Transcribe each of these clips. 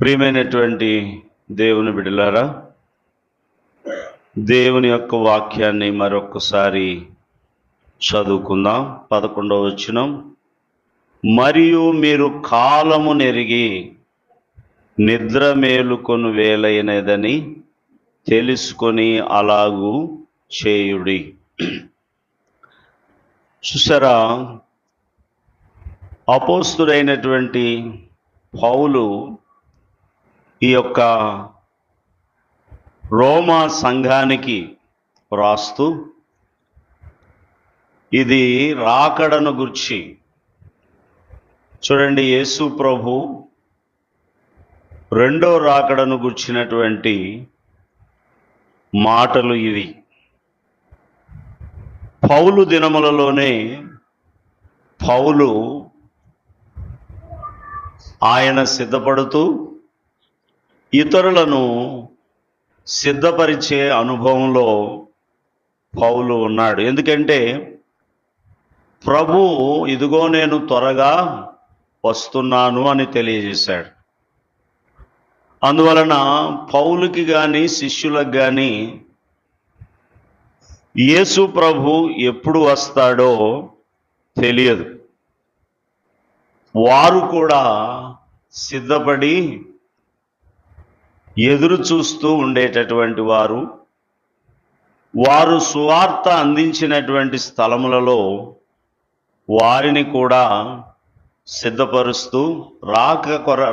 ప్రియమైనటువంటి దేవుని బిడ్డలారా, దేవుని యొక్క వాక్యాన్ని మరొకసారి చదువుకుందాం. 11వ వచనం, మరియు మీరు కాలము నెరిగి నిద్ర మేలుకొను వేలైనదని తెలుసుకొని అలాగూ చేయుడి. చూసారా, అపోస్తుడైనటువంటి పౌలు ఈ యొక్క రోమా సంఘానికి రాస్తూ ఇది రాకడను గుర్చి, చూడండి, యేసు ప్రభు రెండో రాకడను గుర్చినటువంటి మాటలు ఇవి. పౌలు దినములలోనే పౌలు ఆయన సిద్ధపడుతూ ఇతరులను సిద్ధపరిచే అనుభవంలో పౌలు ఉన్నాడు. ఎందుకంటే ప్రభు ఇదిగో నేను త్వరగా వస్తున్నాను అని తెలియజేశాడు. అందువలన పౌలుకి కానీ శిష్యులకు కానీ యేసు ప్రభు ఎప్పుడు వస్తాడో తెలియదు. వారు కూడా సిద్ధపడి ఎదురు చూస్తూ ఉండేటటువంటి వారు సువార్త అందించినటువంటి స్థలములలో వారిని కూడా సిద్ధపరుస్తూ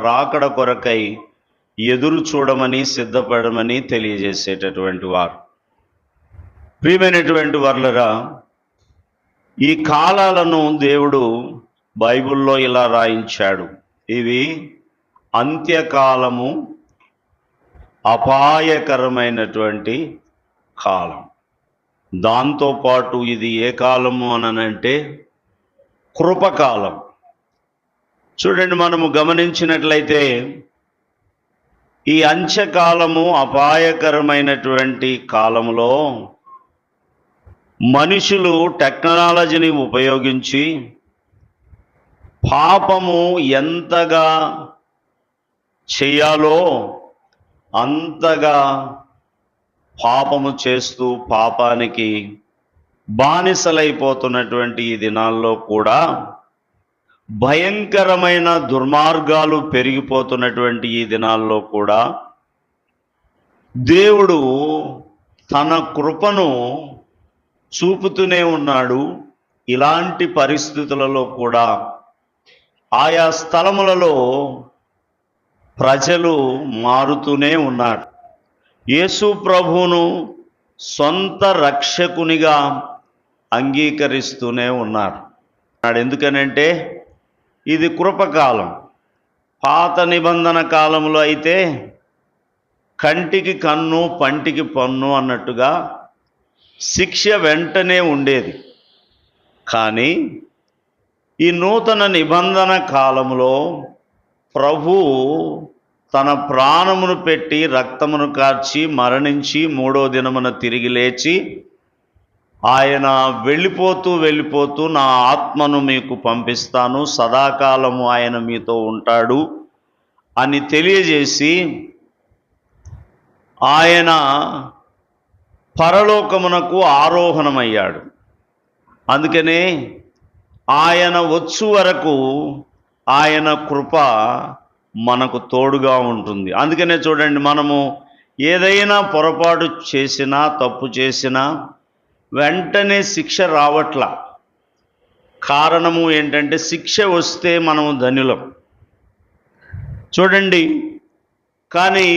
రాకడ కొరకై ఎదురు చూడమని సిద్ధపడమని తెలియజేసేటటువంటి వారు. ప్రియమైనటువంటి వారులరా, ఈ కాలాలను దేవుడు బైబిల్లో ఇలా రాయించాడు. ఇవి అంత్యకాలము, అపాయకరమైనటువంటి కాలం. దాంతోపాటు ఇది ఏ కాలము అనంటే కృపకాలం. చూడండి, మనము గమనించినట్లయితే ఈ అంత్యకాలము, అపాయకరమైనటువంటి కాలంలో మనుషులు టెక్నాలజీని ఉపయోగించి పాపము ఎంతగా చేయాలో అంతగా పాపము చేస్తూ పాపానికి బానిసలైపోతున్నటువంటి ఈ దినాల్లో కూడా భయంకరమైన దుర్మార్గాలు పెరిగిపోతున్నటువంటి ఈ దినాల్లో కూడా దేవుడు తన కృపను చూపుతూనే ఉన్నాడు. ఇలాంటి పరిస్థితులలో కూడా ఆయా స్థలములలో ప్రజలు మారుతూనే ఉన్నారు. యేసు ప్రభువును సొంత రక్షకునిగా అంగీకరిస్తూనే ఉన్నారు. ఎందుకనంటే ఇది కృపకాలం. పాత నిబంధన కాలంలో అయితే కంటికి కన్ను, పంటికి పన్ను అన్నట్టుగా శిక్ష వెంటనే ఉండేది. కానీ ఈ నూతన నిబంధన కాలంలో ప్రభు తన ప్రాణమును పెట్టి రక్తమును కార్చి మరణించి మూడో దినమున తిరిగి లేచి ఆయన వెళ్ళిపోతూ నా ఆత్మను మీకు పంపిస్తాను, సదాకాలము ఆయన మీతో ఉంటాడు అని తెలియజేసి ఆయన పరలోకమునకు ఆరోహణమయ్యాడు. అందుకనే ఆయన వచ్చు వరకు ఆయన కృప మనకు తోడుగా ఉంటుంది. అందుకనే చూడండి, మనము ఏదైనా పొరపాటు చేసినా, తప్పు చేసినా వెంటనే శిక్ష రావట్లా. కారణము ఏంటంటే శిక్ష వస్తే మనము ధన్యులం. చూడండి, కానీ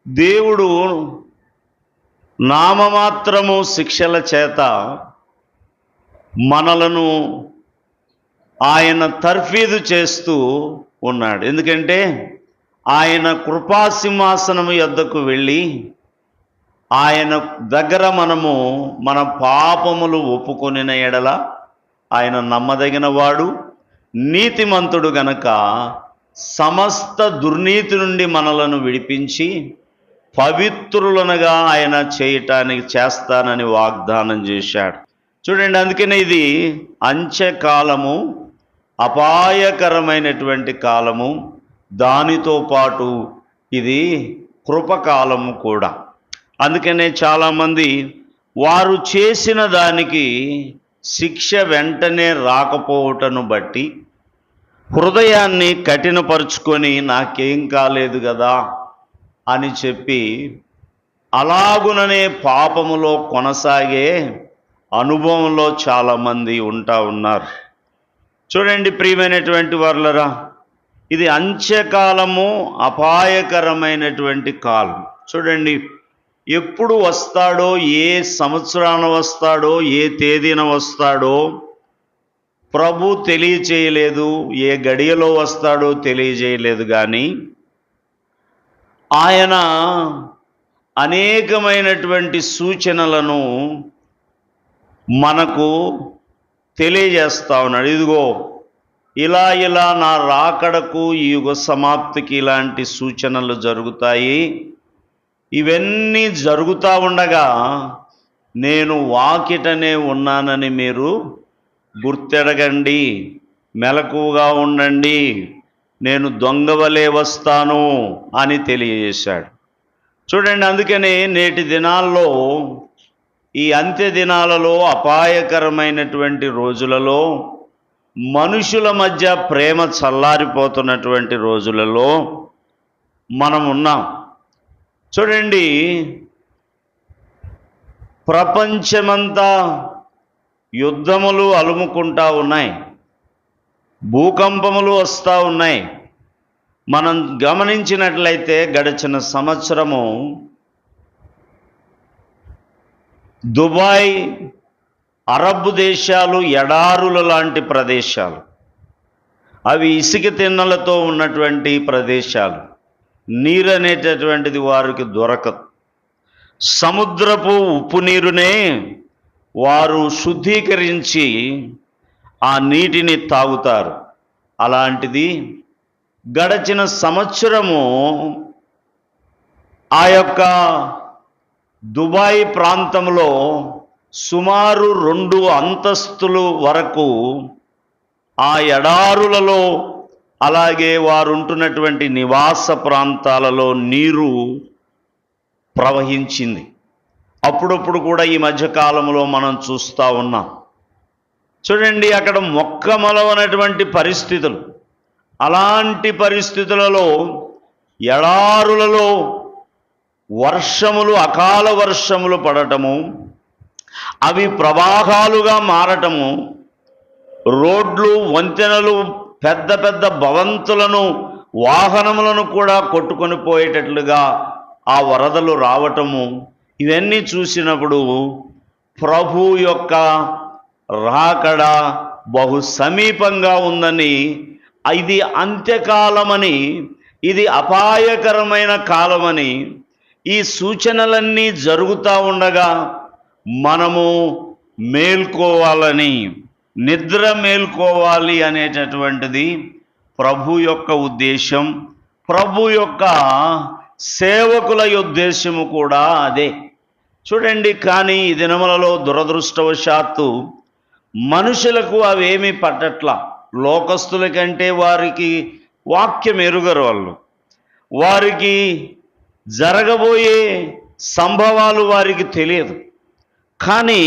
దేవుడు నామమాత్రము శిక్షల చేత మనలను ఆయన తర్ఫీదు చేస్తూ ఉన్నాడు. ఎందుకంటే ఆయన కృపాసింహాసనము యొద్దకు వెళ్ళి ఆయన దగ్గర మనము మన పాపములు ఒప్పుకొనిన ఎడల ఆయన నమ్మదగిన వాడు, నీతిమంతుడు గనక సమస్త దుర్నీతి నుండి మనలను విడిపించి పవిత్రులనుగా ఆయన చేస్తానని వాగ్దానం చేశాడు. చూడండి, అందుకనే ఇది అంత్యకాలము, అపాయకరమైనటువంటి కాలము, దానితో పాటు ఇది కృపకాలము కూడా. అందుకనే చాలామంది వారు చేసిన దానికి శిక్ష వెంటనే రాకపోవటను బట్టి హృదయాన్ని కఠినపరుచుకొని నాకేం కాలేదు కదా అని చెప్పి అలాగుననే పాపములో కొనసాగే అనుభవంలో చాలామంది ఉన్నారు. చూడండి ప్రియమైనటువంటి వారులరా, ఇది అంత్యకాలము, అపాయకరమైనటువంటి కాలం. చూడండి, ఎప్పుడు వస్తాడో, ఏ సంవత్సరాన వస్తాడో, ఏ తేదీన వస్తాడో ప్రభు తెలియచేయలేదు, ఏ గడియలో వస్తాడో తెలియజేయలేదు. కానీ ఆయన అనేకమైనటువంటి సూచనలను మనకు తెలియజేస్తా ఉన్నాడు. ఇదిగో ఇలా నా రాకడకు, ఈ యుగ సమాప్తికి ఇలాంటి సూచనలు జరుగుతాయి. ఇవన్నీ జరుగుతూ ఉండగా నేను వాకిటనే ఉన్నానని మీరు గుర్తెరగండి, మెలకువగా ఉండండి, నేను దొంగవలే వస్తాను అని తెలియజేశాడు. చూడండి, అందుకనే నేటి దినాల్లో, ఈ అంత్య దినాలలో, అపాయకరమైనటువంటి రోజులలో, మనుషుల మధ్య ప్రేమ చల్లారిపోతున్నటువంటి రోజులలో మనం ఉన్నాం. చూడండి, ప్రపంచమంతా యుద్ధములు అలుముకుంటా ఉన్నాయి, భూకంపములు వస్తూ ఉన్నాయి. మనం గమనించినట్లయితే గడిచిన సంవత్సరము దుబాయ్, అరబ్ దేశాలు ఎడారుల లాంటి ప్రదేశాలు, అవి ఇసుక తిన్నెలతో ఉన్నటువంటి ప్రదేశాలు. నీరు అనేటటువంటిది వారికి దొరకదు. సముద్రపు ఉప్పు నీరునే వారు శుద్ధీకరించి ఆ నీటిని తాగుతారు. అలాంటిది గడచిన సంవత్సరము ఆ యొక్క దుబాయ్ ప్రాంతంలో సుమారు 2 అంతస్తులు వరకు ఆ ఎడారులలో, అలాగే వారు ఉంటున్నటువంటి నివాస ప్రాంతాలలో నీరు ప్రవహించింది. అప్పుడప్పుడు కూడా ఈ మధ్యకాలంలో మనం చూస్తూ ఉన్నాం. చూడండి, అక్కడ మొక్కమొలవనటువంటి పరిస్థితులు. అలాంటి పరిస్థితులలో, ఎడారులలో వర్షములు, అకాల వర్షములు పడటము, అవి ప్రవాహాలుగా మారటము, రోడ్లు, వంతెనలు, పెద్ద పెద్ద భవంతులను, వాహనములను కూడా కొట్టుకొని పోయేటట్లుగా ఆ వరదలు రావటము, ఇవన్నీ చూసినప్పుడు ప్రభు యొక్క రాకడ బహు సమీపంగా ఉందని, ఇది అంత్యకాలమని, ఇది అపాయకరమైన కాలమని, ఈ సూచనలన్నీ జరుగుతూ ఉండగా మనము మేల్కోవాలని, నిద్ర మేల్కోవాలి అనేటటువంటిది ప్రభు యొక్క ఉద్దేశం. ప్రభు యొక్క సేవకుల ఉద్దేశము కూడా అదే. చూడండి, కానీ ఈ దినములలో దురదృష్టవశాత్తు మనుషులకు అవేమీ పట్టట్లా. లోకస్తుల కంటే వారికి వాక్యం ఎరుగరు. వారికి జరగబోయే సంభవాలు వారికి తెలియదు. కానీ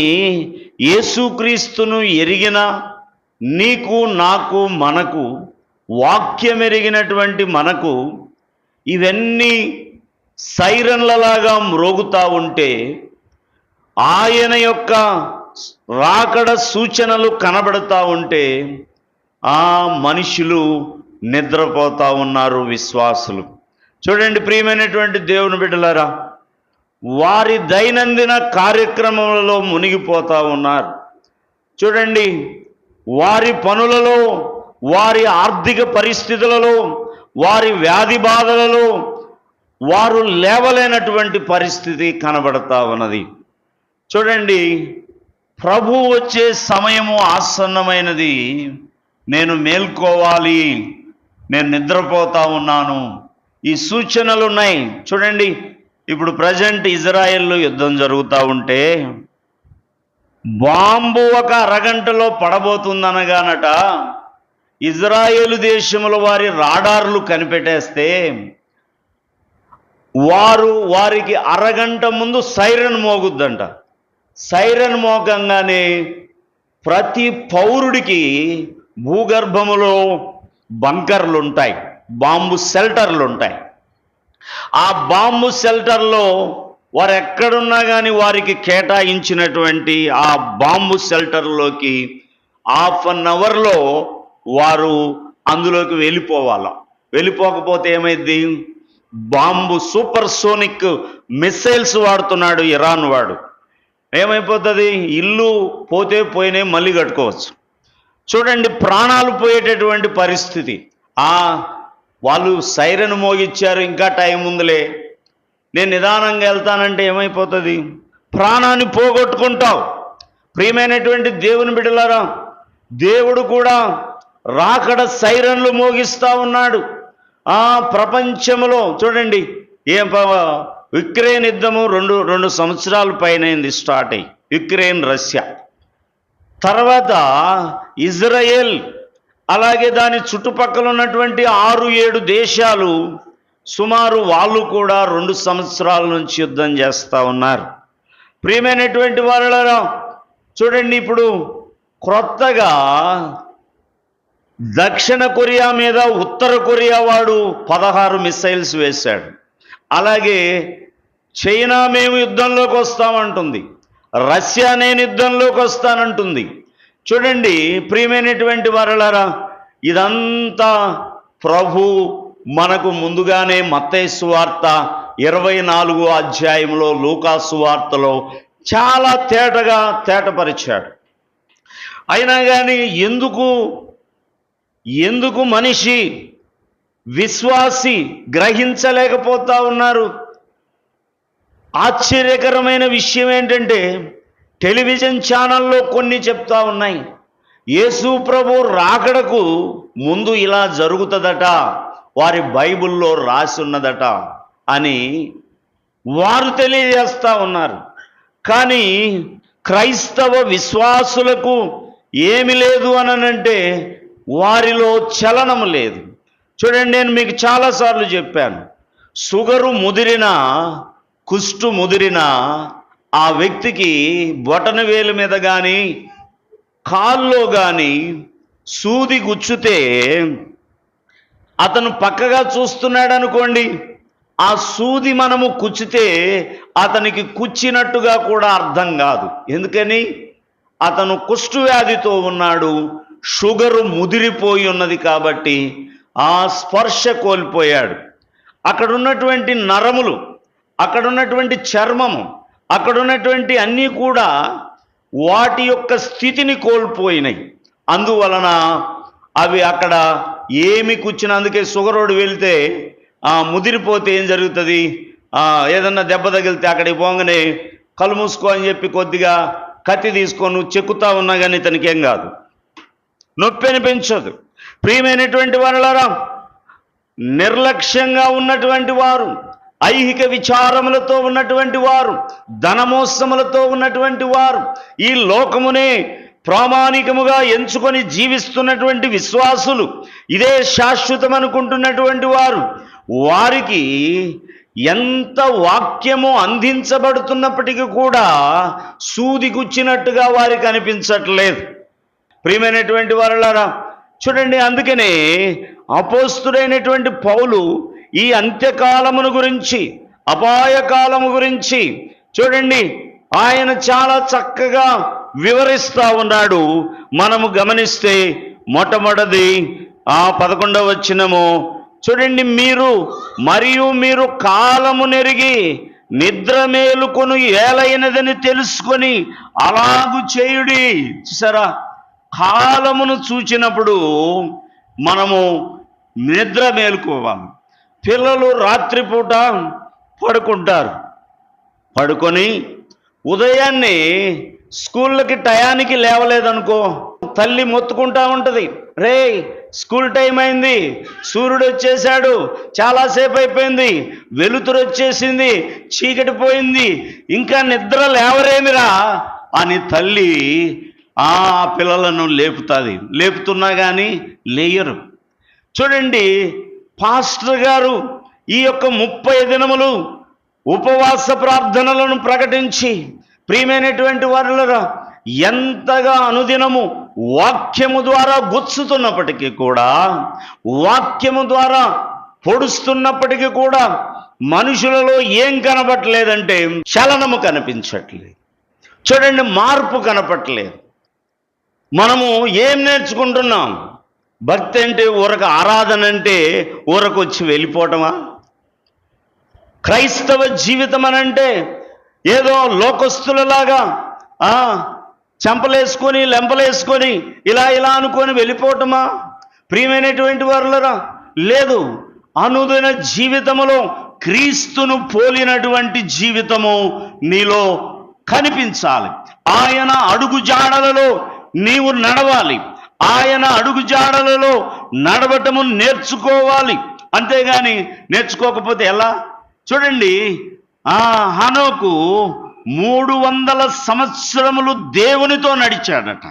యేసుక్రీస్తును ఎరిగిన నీకు, నాకు, మనకు, వాక్యం ఎరిగినటువంటి మనకు ఇవన్నీ సైరన్లలాగా మ్రోగుతూ ఉంటే, ఆయన యొక్క రాకడ సూచనలు కనబడుతూ ఉంటే ఆ మనుషులు నిద్రపోతూ ఉన్నారు, విశ్వాసులు. చూడండి ప్రియమైనటువంటి దేవుని బిడ్డలారా, వారి దైనందిన కార్యక్రమాలలో మునిగిపోతూ ఉన్నారు. చూడండి, వారి పనులలో, వారి ఆర్థిక పరిస్థితులలో, వారి వ్యాధి బాధలలో వారు లేవలేనటువంటి పరిస్థితి కనబడతా ఉన్నది. చూడండి, ప్రభు వచ్చే సమయము ఆసన్నమైనది. నేను మేల్కోవాలి, నేను నిద్రపోతా ఉన్నాను, ఈ సూచనలు ఉన్నాయి. చూడండి, ఇప్పుడు ప్రజెంట్ ఇజ్రాయెల్లో యుద్ధం జరుగుతూ ఉంటే బాంబు ఒక అరగంటలో పడబోతుందనగానట ఇజ్రాయేలు దేశంలో వారి రాడార్లు కనిపెట్టేస్తే వారికి అరగంట ముందు సైరన్ మోగుద్దంట. సైరన్ మోగంగానే ప్రతి పౌరుడికి భూగర్భములో బంకర్లు ఉంటాయి, బాంబు షెల్టర్లు ఉంటాయి. ఆ బాంబు షెల్టర్లో వారు ఎక్కడున్నా కానీ వారికి కేటాయించినటువంటి ఆ బాంబు షెల్టర్లోకి 1/2 అవర్లో వారు అందులోకి వెళ్ళిపోకపోతే ఏమైంది? బాంబు సూపర్సోనిక్ మిసైల్స్ వాడుతున్నాడు ఇరాన్ వాడు. ఏమైపోతుంది? ఇల్లు పోతే పోయినాయి, మళ్ళీ కట్టుకోవచ్చు. చూడండి, ప్రాణాలు పోయేటటువంటి పరిస్థితి. వాళ్ళు సైరన్ మోగిచ్చారు, ఇంకా టైం ఉందిలే, నేను నిదానంగా వెళ్తానంటే ఏమైపోతుంది? ప్రాణాన్ని పోగొట్టుకుంటావు. ప్రియమైనటువంటి దేవుని బిడ్డలారా, దేవుడు కూడా రాకడ సైరన్లు మోగిస్తూ ఉన్నాడు. ప్రపంచంలో చూడండి, యుక్రెయిన్ యుద్ధము 2 సంవత్సరాల పైన స్టార్ట్ అయ్యి, యుక్రెయిన్ రష్యా, తర్వాత ఇజ్రాయెల్, అలాగే దాని చుట్టుపక్కల ఉన్నటువంటి 6-7 దేశాలు సుమారు వాళ్ళు కూడా 2 సంవత్సరాల నుంచి యుద్ధం చేస్తూ ఉన్నారు. ప్రియమైనటువంటి వాళ్ళరా, చూడండి, ఇప్పుడు క్రొత్తగా దక్షిణ కొరియా మీద ఉత్తర కొరియా వాడు 16 మిసైల్స్ వేశాడు. అలాగే చైనా మేము యుద్ధంలోకి వస్తామంటుంది, రష్యా నేను యుద్ధంలోకి వస్తానంటుంది. చూడండి ప్రియమైనటువంటి వారలారా, ఇదంతా ప్రభు మనకు ముందుగానే మత్తయి సువార్త 24వ అధ్యాయంలో, లూకా సువార్తలో చాలా తేటపరిచాడు. అయినా కానీ ఎందుకు మనిషి విశ్వాసి గ్రహించలేకపోతా ఉన్నారు? ఆశ్చర్యకరమైన విషయం ఏంటంటే, టెలివిజన్ ఛానల్లో కొన్ని చెప్తా ఉన్నాయి, యేసు ప్రభు రాకడకు ముందు ఇలా జరుగుతుందట, వారి బైబిల్లో రాసి ఉన్నదట అని వారు తెలియజేస్తూ ఉన్నారు. కానీ క్రైస్తవ విశ్వాసులకు ఏమి లేదు అనంటే వారిలో చలనం లేదు. చూడండి, నేను మీకు చాలాసార్లు చెప్పాను, షుగరు ముదిరిన, కుష్టు ముదిరిన ఆ వ్యక్తికి బొటన వేలు మీద కానీ కాల్లో కానీ సూది గుచ్చితే అతను పక్కగా చూస్తున్నాడు అనుకోండి, ఆ సూది మనము కుచ్చితే అతనికి కుచ్చినట్టుగా కూడా అర్థం కాదు. ఎందుకని? అతను కుష్టు వ్యాధితో ఉన్నాడు, షుగరు ముదిరిపోయి ఉన్నది కాబట్టి ఆ స్పర్శ కోల్పోయాడు. అక్కడ ఉన్నటువంటి నరములు, అక్కడ ఉన్నటువంటి చర్మము, అక్కడ ఉన్నటువంటి అన్నీ కూడా వాటి యొక్క స్థితిని కోల్పోయినాయి. అందువలన అవి అక్కడ ఏమి కూర్చుని, అందుకే షుగరోడు వెళ్తే ముదిరిపోతే ఏం జరుగుతుంది? ఏదన్నా దెబ్బ తగిలితే అక్కడికి పోగానే కళ్ళు మూసుకో అని చెప్పి కొద్దిగా కత్తి తీసుకొని చెక్కుతా ఉన్నా కానీ ఇతనికి ఏం కాదు, నొప్పి అనిపించదు. ప్రియమైనటువంటి వారలారా, నిర్లక్ష్యంగా ఉన్నటువంటి వారు, ఐహిక విచారములతో ఉన్నటువంటి వారు, ధనమోసములతో ఉన్నటువంటి వారు, ఈ లోకమునే ప్రామాణికముగా ఎంచుకొని జీవిస్తున్నటువంటి విశ్వాసులు, ఇదే శాశ్వతం అనుకుంటున్నటువంటి వారు, వారికి ఎంత వాక్యము అందించబడుతున్నప్పటికీ కూడా సూది గుచ్చినట్టుగా వారికి అనిపించట్లేదు. ప్రియమైనటువంటి వారలారా, చూడండి, అందుకనే అపోస్తుడైనటువంటి పౌలు ఈ అంత్యకాలమును గురించి, అపాయకాలము గురించి చూడండి ఆయన చాలా చక్కగా వివరిస్తూ ఉన్నాడు. మనము గమనిస్తే మొట్టమొదటిది 11వ వచనము చూడండి, మీరు కాలము నెరిగి నిద్ర మేలుకొను ఏలైనదని తెలుసుకొని అలాగు చేయుడి. చూసారా, కాలమును చూచినప్పుడు మనము నిద్ర మేలుకోవాలి. పిల్లలు రాత్రిపూట పడుకుంటారు, పడుకొని ఉదయాన్నే స్కూళ్ళకి టయానికి లేవలేదనుకో, తల్లి మొత్తుకుంటా ఉంటుంది, రే స్కూల్ టైం అయింది, సూర్యుడు వచ్చేసాడు, చాలాసేపు అయిపోయింది, వెలుతురు వచ్చేసింది, చీకటి పోయింది, ఇంకా నిద్ర లేవరేమిరా అని తల్లి ఆ పిల్లలను లేపుతున్నా కానీ లేయరు. చూడండి, పాస్టర్ గారు ఈ యొక్క 30 దినములు ఉపవాస ప్రార్థనలను ప్రకటించి, ప్రియమైనటువంటి వారులరా, ఎంతగా అనుదినము వాక్యము ద్వారా గుచ్చుతున్నప్పటికీ కూడా, వాక్యము ద్వారా పొడుస్తున్నప్పటికీ కూడా మనుషులలో ఏం కనపట్లేదంటే చలనము కనిపించట్లేదు. చూడండి, మార్పు కనపట్లేదు. మనము ఏం నేర్చుకుంటున్నాం? భక్తి అంటే ఊరక, ఆరాధన అంటే ఊరకొచ్చి వెళ్ళిపోవటమా? క్రైస్తవ జీవితం అనంటే ఏదో లోకస్తులలాగా చెంపలేసుకొని లెంపలేసుకొని ఇలా అనుకొని వెళ్ళిపోవటమా? ప్రియమైనటువంటి వారులరా, లేదు. అనుదిన జీవితములో క్రీస్తును పోలినటువంటి జీవితము నీలో కనిపించాలి. ఆయన అడుగు జాడలలో నీవు నడవాలి. ఆయన అడుగు జాడలలో నడవటము నేర్చుకోవాలి. అంతేగాని నేర్చుకోకపోతే ఎలా? చూడండి, హనోకు 300 సంవత్సరములు దేవునితో నడిచాడట.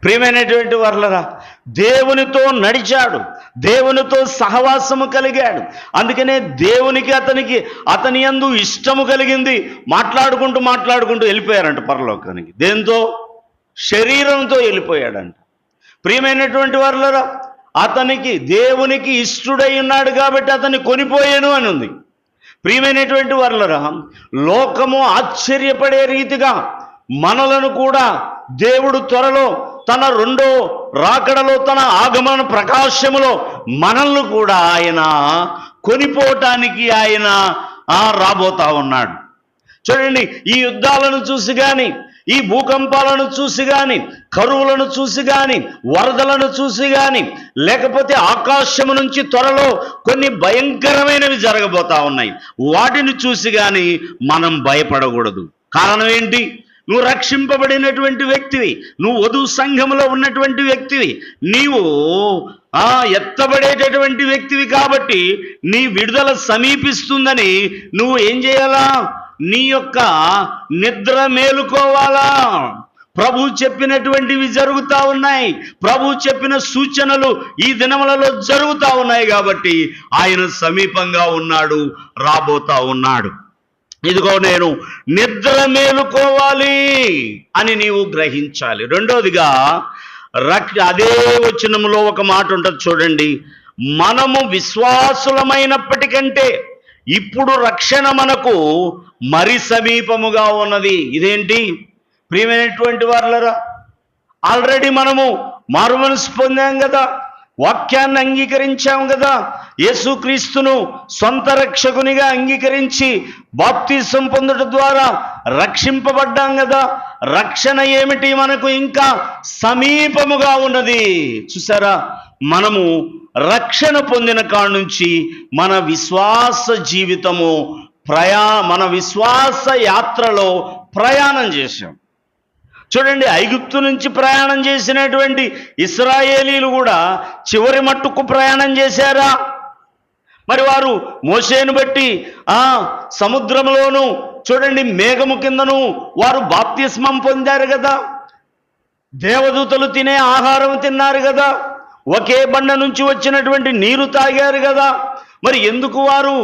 ప్రియమైనటువంటి వారలరా, దేవునితో నడిచాడు, దేవునితో సహవాసము కలిగాడు. అందుకనే దేవునికి అతని యందు ఇష్టము కలిగింది. మాట్లాడుకుంటూ వెళ్ళిపోయారంట పరలోకానికి. దేంతో? శరీరంతో వెళ్ళిపోయాడంట. ప్రియమైనటువంటి వారలరా, దేవునికి ఇష్టడై ఉన్నాడు కాబట్టి అతన్ని కొనిపోయాను అని ఉంది. ప్రియమైనటువంటి వారలరా, లోకము ఆశ్చర్యపడే రీతిగా మనలను కూడా దేవుడు త్వరలో తన రెండో రాకడలో, తన ఆగమన ప్రకాశములో మనల్ని కూడా ఆయన కొనిపోవటానికి ఆయన రాబోతా ఉన్నాడు. చూడండి, ఈ యుద్ధాలను చూసి కానీ, ఈ భూకంపాలను చూసి కానీ, కరువులను చూసి కానీ, వరదలను చూసి కానీ, లేకపోతే ఆకాశము నుంచి త్వరలో కొన్ని భయంకరమైనవి జరగబోతా ఉన్నాయి, వాటిని చూసి కానీ మనం భయపడకూడదు. కారణం ఏంటి? నువ్వు రక్షింపబడినటువంటి వ్యక్తివి, నువ్వు వధు సంఘములో ఉన్నటువంటి వ్యక్తివి, నీవు ఎత్తబడేటటువంటి వ్యక్తివి. కాబట్టి నీ విడుదల సమీపిస్తుందని నువ్వు ఏం చేయాలా? నీ యొక్క నిద్ర మేలుకోవాలా. ప్రభు చెప్పినటువంటివి జరుగుతూ ఉన్నాయి. ప్రభు చెప్పిన సూచనలు ఈ దినములలో జరుగుతూ ఉన్నాయి. కాబట్టి ఆయన సమీపంగా ఉన్నాడు, రాబోతా ఉన్నాడు. ఇదిగో నేను నిద్ర మేలుకోవాలి అని నీవు గ్రహించాలి. రెండోదిగా అదే వచనములో ఒక మాట ఉంటుంది చూడండి, మనము విశ్వాసులమైనప్పటికంటే ఇప్పుడు రక్షణ మనకు మరి సమీపముగా ఉన్నది. ఇదేంటి? ప్రియమైనటువంటి వారలరా, ఆల్రెడీ మనము మారుమనసు పొందాం కదా, వాక్యాన్ని అంగీకరించాం కదా, యేసుక్రీస్తును సొంత రక్షకునిగా అంగీకరించి బాప్తిసం పొందడం ద్వారా రక్షింపబడ్డాం కదా. రక్షణ ఏమిటి? మనకు ఇంకా సమీపముగా ఉన్నది. చూసారా, మనము రక్షణ పొందిన కాడ నుంచి మన విశ్వాస జీవితము మన విశ్వాస యాత్రలో ప్రయాణం చేశాం. చూడండి, ఐగుప్తు నుంచి ప్రయాణం చేసినటువంటి ఇశ్రాయేలీలు కూడా చివరి మట్టుకు ప్రయాణం చేశారా? మరి వారు మోషేను బట్టి సముద్రంలోను, చూడండి మేఘము కిందను వారు బాప్తిస్మం పొందారు కదా, దేవదూతలు తినే ఆహారం తిన్నారు కదా, ఒకే బండ నుంచి వచ్చినటువంటి నీరు తాగారు కదా. మరి ఎందుకు వారు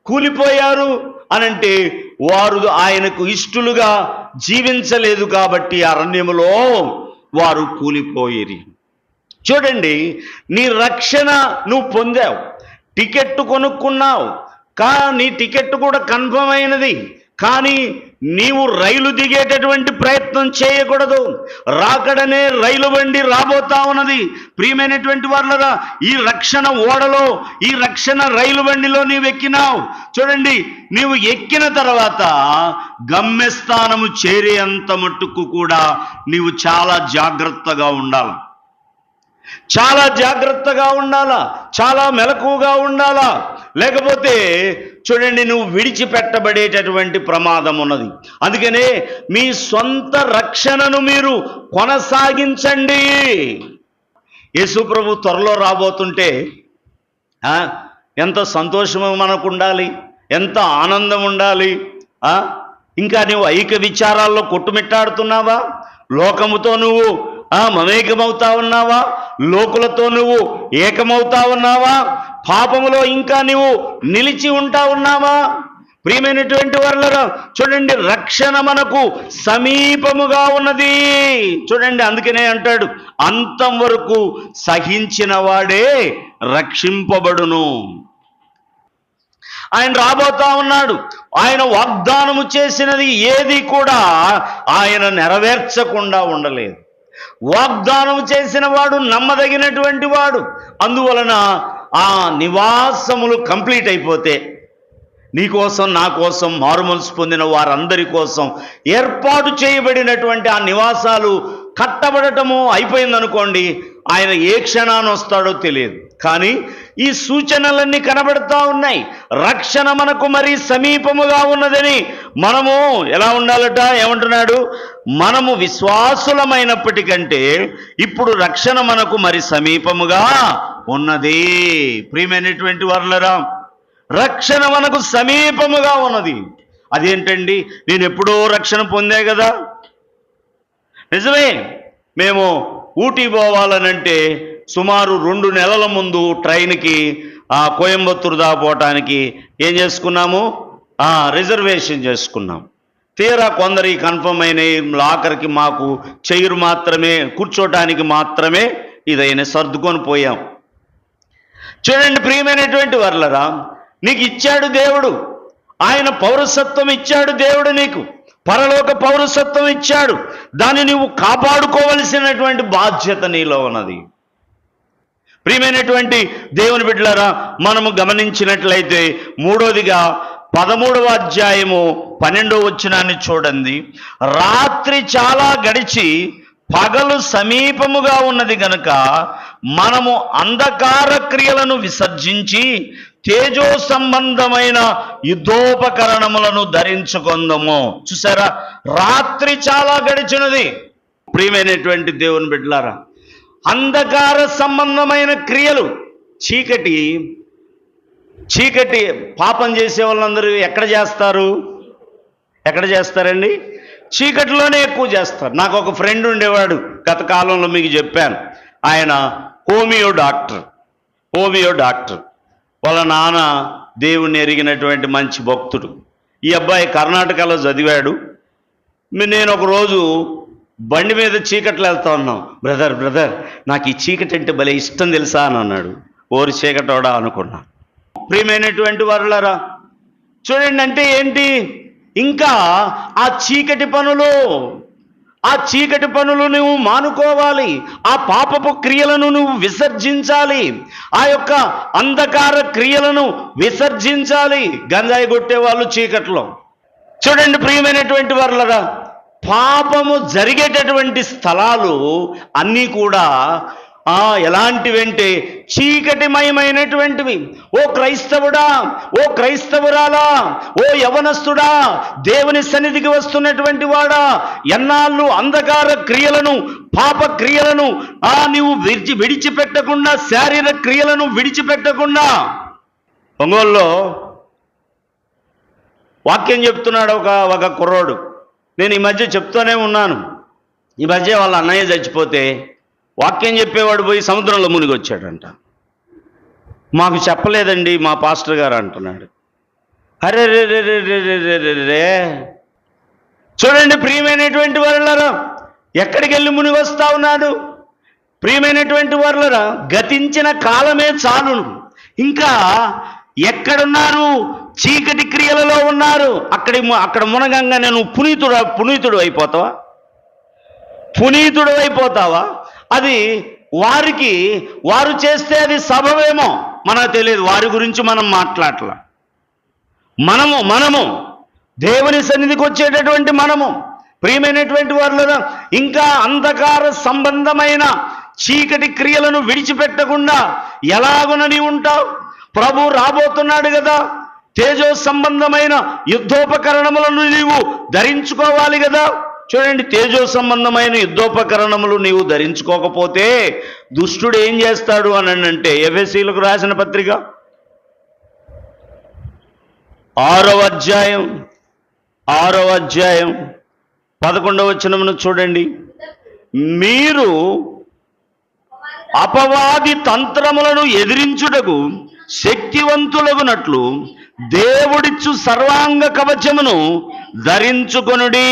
కూలిపోయారు అనంటే, వారు ఆయనకు ఇష్టలుగా జీవించలేదు కాబట్టి అరణ్యములో వారు కూలిపోయేరి. చూడండి, నీ రక్షణ నువ్వు పొందావు, టికెట్ కొనుక్కున్నావు, నీ టికెట్ కూడా కన్ఫర్మ్ అయినది. కానీ నీవు రైలు దిగేటటువంటి ప్రయత్నం చేయకూడదు. రాకడనే రైలు బండి రాబోతా ఉన్నది. ప్రియమైనటువంటి వారలారా, ఈ రక్షణ ఓడలో, ఈ రక్షణ రైలు బండిలో నీవు ఎక్కినావు. చూడండి, నీవు ఎక్కిన తర్వాత గమ్యస్థానము చేరేంత మట్టుకు కూడా నీవు చాలా జాగ్రత్తగా ఉండాలి. చాలా జాగ్రత్తగా ఉండాలా, చాలా మెలకువగా ఉండాలా. లేకపోతే చూడండి, నువ్వు విడిచిపెట్టబడేటటువంటి ప్రమాదం ఉన్నది. అందుకనే మీ సొంత రక్షణను మీరు కొనసాగించండి. యేసు ప్రభు త్వరలో రాబోతుంటే ఎంత సంతోషము మనకు ఉండాలి, ఎంత ఆనందం ఉండాలి. ఇంకా నువ్వు ఐక్య విచారాల్లో కొట్టుమిట్టాడుతున్నావా? లోకముతో నువ్వు మమేకమవుతా ఉన్నావా? లోకులతో నువ్వు ఏకమవుతా ఉన్నావా? పాపములో ఇంకా నువ్వు నిలిచి ఉంటా ఉన్నావా? ప్రియమైనటువంటి వారలారా, చూడండి, రక్షణ మనకు సమీపముగా ఉన్నది. చూడండి, అందుకనే అంటాడు, అంతం వరకు సహించిన వాడే రక్షింపబడును. ఆయన రాబోతా ఉన్నాడు. ఆయన వాగ్దానము చేసినది ఏది కూడా ఆయన నెరవేర్చకుండా ఉండలేదు. వాగ్దానము చేసిన వాడు నమ్మదగినటువంటి వాడు. అందువలన ఆ నివాసములు కంప్లీట్ అయిపోతే, నీకోసం, నా కోసం, మారుమనసు పొందిన వారందరి కోసం ఏర్పాటు చేయబడినటువంటి ఆ నివాసాలు కట్టబడటము అయిపోయిందనుకోండి, ఆయన ఏ క్షణాన వస్తాడో తెలియదు. కానీ ఈ సూచనలన్నీ కనబడతా ఉన్నాయి. రక్షణ మనకు మరి సమీపముగా ఉన్నదని మనము ఎలా ఉండాలట? ఏమంటున్నాడు? మనము విశ్వాసులమైనప్పటికంటే ఇప్పుడు రక్షణ మనకు మరి సమీపముగా ఉన్నది. ప్రియమైనటువంటి వారలారా, రక్షణ మనకు సమీపముగా ఉన్నది. అదేంటండి? నేను ఎప్పుడో రక్షణ పొందే కదా. నిజమే, మేము ఊటీ పోవాలనంటే సుమారు 2 నెలల ముందు ట్రైన్కి కోయంబత్తూరు దాకా పోవటానికి ఏం చేసుకున్నాము? రిజర్వేషన్ చేసుకున్నాం. తీరా కొందరి కన్ఫర్మ్ అయినాయి. ఆఖరికి మాకు చైర్ మాత్రమే, కూర్చోటానికి మాత్రమే ఇదైనా సర్దుకొని పోయాం. చూడండి ప్రియమైనటువంటి వారలారా, నీకు ఇచ్చాడు దేవుడు, ఆయన పౌరసత్వం ఇచ్చాడు దేవుడు, నీకు పరలోక పౌరసత్వం ఇచ్చాడు. దాన్ని నువ్వు కాపాడుకోవలసినటువంటి బాధ్యత నీలో ఉన్నది. ప్రియమైనటువంటి దేవుని బిడ్డలారా, మనము గమనించినట్లయితే మూడోదిగా 13వ అధ్యాయము 12వ వచనాన్ని చూడండి. రాత్రి చాలా గడిచి పగలు సమీపముగా ఉన్నది గనుక మనము అంధకార క్రియలను విసర్జించి తేజో సంబంధమైన యుద్ధోపకరణములను ధరించుకుందాము. చూసారా, రాత్రి చాలా గడిచినది. ప్రియమైనటువంటి దేవుని బిడ్డలారా, అంధకార సంబంధమైన క్రియలు, చీకటి పాపం చేసే వాళ్ళందరూ ఎక్కడ చేస్తారండి? చీకటిలోనే ఎక్కువ చేస్తారు. నాకు ఒక ఫ్రెండ్ ఉండేవాడు, గత కాలంలో మీకు చెప్పాను. ఆయన హోమియో డాక్టర్. వాళ్ళ నాన్న దేవుణ్ణి ఎరిగినటువంటి మంచి భక్తుడు. ఈ అబ్బాయి కర్ణాటకలో చదివాడు. నేను ఒకరోజు బండి మీద చీకట్లు వెళ్తా ఉన్నాం. బ్రదర్ నాకు ఈ చీకటి అంటే భలే ఇష్టం తెలుసా అని అన్నాడు. ఓరి చీకటోడా అనుకున్నా. ప్రియమైనటువంటి వారలారా, చూడండి, అంటే ఏంటి? ఇంకా ఆ చీకటి పనులు నువ్వు మానుకోవాలి. ఆ పాపపు క్రియలను నువ్వు విసర్జించాలి. ఆ యొక్క అంధకార క్రియలను విసర్జించాలి. గంజాయి కొట్టే వాళ్ళు చీకట్లో. చూడండి ప్రియమైనటువంటి వారలారా, పాపము జరిగేటటువంటి స్థలాలు అన్నీ కూడా ఎలాంటివంటే చీకటిమయమైనటువంటివి. ఓ క్రైస్తవుడా, ఓ క్రైస్తవురాలా, ఓ యవనస్తుడా, దేవుని సన్నిధికి వస్తున్నటువంటి వాడా, ఎన్నాళ్ళు అంధకార క్రియలను, పాప క్రియలను నీవు విడిచిపెట్టకుండా, శారీరక క్రియలను విడిచిపెట్టకుండా. ఒంగోలులో వాక్యం చెప్తున్నాడు ఒక కుర్రోడు. నేను ఈ మధ్య చెప్తూనే ఉన్నాను. ఈ మధ్య వాళ్ళ అన్నయ్య చచ్చిపోతే వాక్యం చెప్పేవాడు పోయి సముద్రంలో మునిగి వచ్చాడంట. మాకు చెప్పలేదండి మా పాస్టర్ గారు అంటున్నాడు. అరే రే, చూడండి ప్రియమైనటువంటి వారలారా, ఎక్కడికి వెళ్ళి మునిగి వస్తా ఉన్నాడు? ప్రియమైనటువంటి వారలారా, గతించిన కాలమే చాలును. ఇంకా ఎక్కడున్నారు? చీకటి క్రియలలో ఉన్నారు. అక్కడ మునగంగానే నువ్వు పునీతుడు అయిపోతావా? అది వారు చేస్తే అది సబబేమో మనకు తెలియదు. వారి గురించి మనం మాట్లాడలా. మనము దేవుని సన్నిధికి వచ్చేటటువంటి మనము, ప్రియమైనటువంటి వారులరా, ఇంకా అంధకార సంబంధమైన చీకటి క్రియలను విడిచిపెట్టకుండా ఎలాగునని ఉంటావు? ప్రభు రాబోతున్నాడు కదా. తేజో సంబంధమైన యుద్ధోపకరణములను నీవు ధరించుకోవాలి కదా. చూడండి, తేజో సంబంధమైన యుద్ధోపకరణములు నీవు ధరించుకోకపోతే దుష్టుడు ఏం చేస్తాడు అని అంటే, ఎఫెసీయులకు రాసిన పత్రిక 6వ అధ్యాయం 11వ వచనమును చూడండి. మీరు అపవాది తంత్రములను ఎదిరించుటకు శక్తివంతులగునట్లు దేవుడిచ్చు సర్వాంగ కవచమును ధరించుకొనుడి.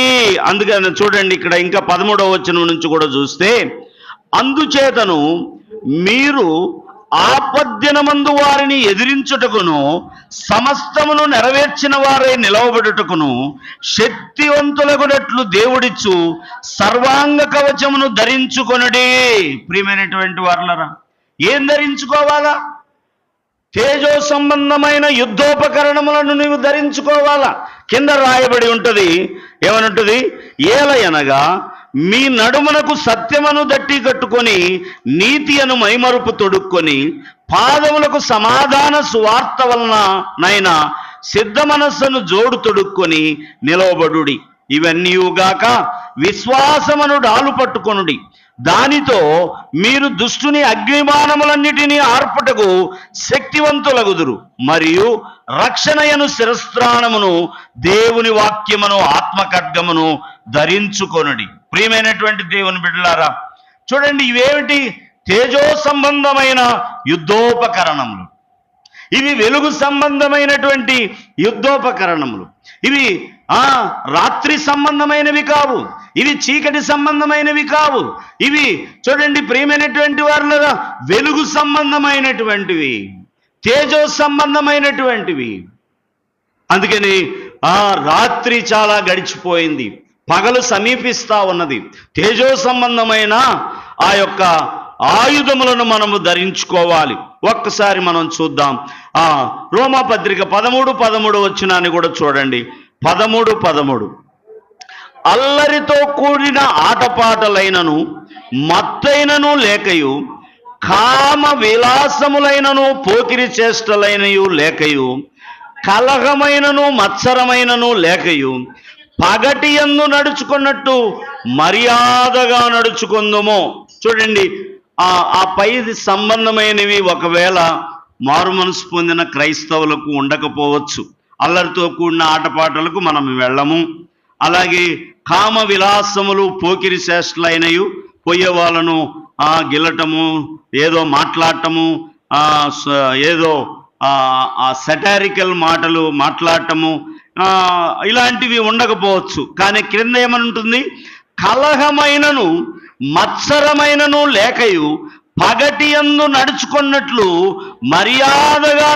అందుకని చూడండి, ఇక్కడ ఇంకా 13వ వచనం నుంచి కూడా చూస్తే, అందుచేతను మీరు ఆపద్దినమందు వారిని ఎదిరించుటకును సమస్తమును నెరవేర్చిన వారై నిలవబడుటకును శక్తివంతులగునట్లు దేవుడిచ్చు సర్వాంగ కవచమును ధరించుకొనుడి. ప్రియమైనటువంటి వారలారా, ఏం ధరించుకోవాలా? తేజో సంబంధమైన యుద్ధోపకరణములను నీవు ధరించుకోవాలా. కింద రాయబడి ఉంటుంది, ఏమనుంటుంది? ఏలయనగా మీ నడుమునకు సత్యమును దట్టి కట్టుకొని నీతి అను మైమరుపు తొడుక్కొని పాదములకు సమాధాన సువార్త వలన నైనా సిద్ధ మనస్సును జోడు తొడుక్కొని నిలవబడుడి. ఇవన్నీయుగాక విశ్వాసమును డాలు పట్టుకొనుడి. దానితో మీరు దుష్టుని అగ్నిబాణములన్నిటినీ ఆర్పుటకు శక్తివంతులగుదురు. మరియు రక్షణయను శిరస్త్రాణమును దేవుని వాక్యమును ఆత్మఖడ్గమును ధరించుకొనుడి. ప్రియమైనటువంటి దేవుని బిడ్డలారా, చూడండి, ఇవేమిటి? తేజో సంబంధమైన యుద్ధోపకరణములు. ఇవి వెలుగు సంబంధమైనటువంటి యుద్ధోపకరణములు. ఇవి రాత్రి సంబంధమైనవి కావు, ఇవి చీకటి సంబంధమైనవి కావు. ఇవి చూడండి ప్రియమైనటువంటి వారులారా, వెలుగు సంబంధమైనటువంటివి, తేజో సంబంధమైనటువంటివి. అందుకని రాత్రి చాలా గడిచిపోయింది, పగలు సమీపిస్తా ఉన్నది. తేజో సంబంధమైన ఆ యొక్క ఆయుధములను మనము ధరించుకోవాలి. ఒక్కసారి మనం చూద్దాం. రోమాపత్రిక 13:13 వచనాన్ని కూడా చూడండి. 13:13 అల్లరితో కూడిన ఆటపాటలైనను మత్తైనను లేకయు కామ విలాసములైనను పోకిరి చేష్టలైనయు లేకయు కలహమైనను మత్సరమైనను లేకయు పగటి యందు నడుచుకున్నట్టు మర్యాదగా నడుచుకుందుము. చూడండి, ఆ పై సంబంధమైనవి ఒకవేళ మారు మనసు పొందిన క్రైస్తవులకు ఉండకపోవచ్చు. అల్లరితో కూడిన ఆటపాటలకు మనం వెళ్ళము. అలాగే కామ విలాసములు పోకిరి చేష్టలైనయు, పోయే వాళ్ళను గిల్లటము, ఏదో మాట్లాడటము, ఏదో సెటారికల్ మాటలు మాట్లాడటము, ఇలాంటివి ఉండకపోవచ్చు. కానీ క్రింద ఏమనుంటుంది? కలహమైనను మత్సరమైనను లేకయు పగటి యందు నడుచుకున్నట్లు మర్యాదగా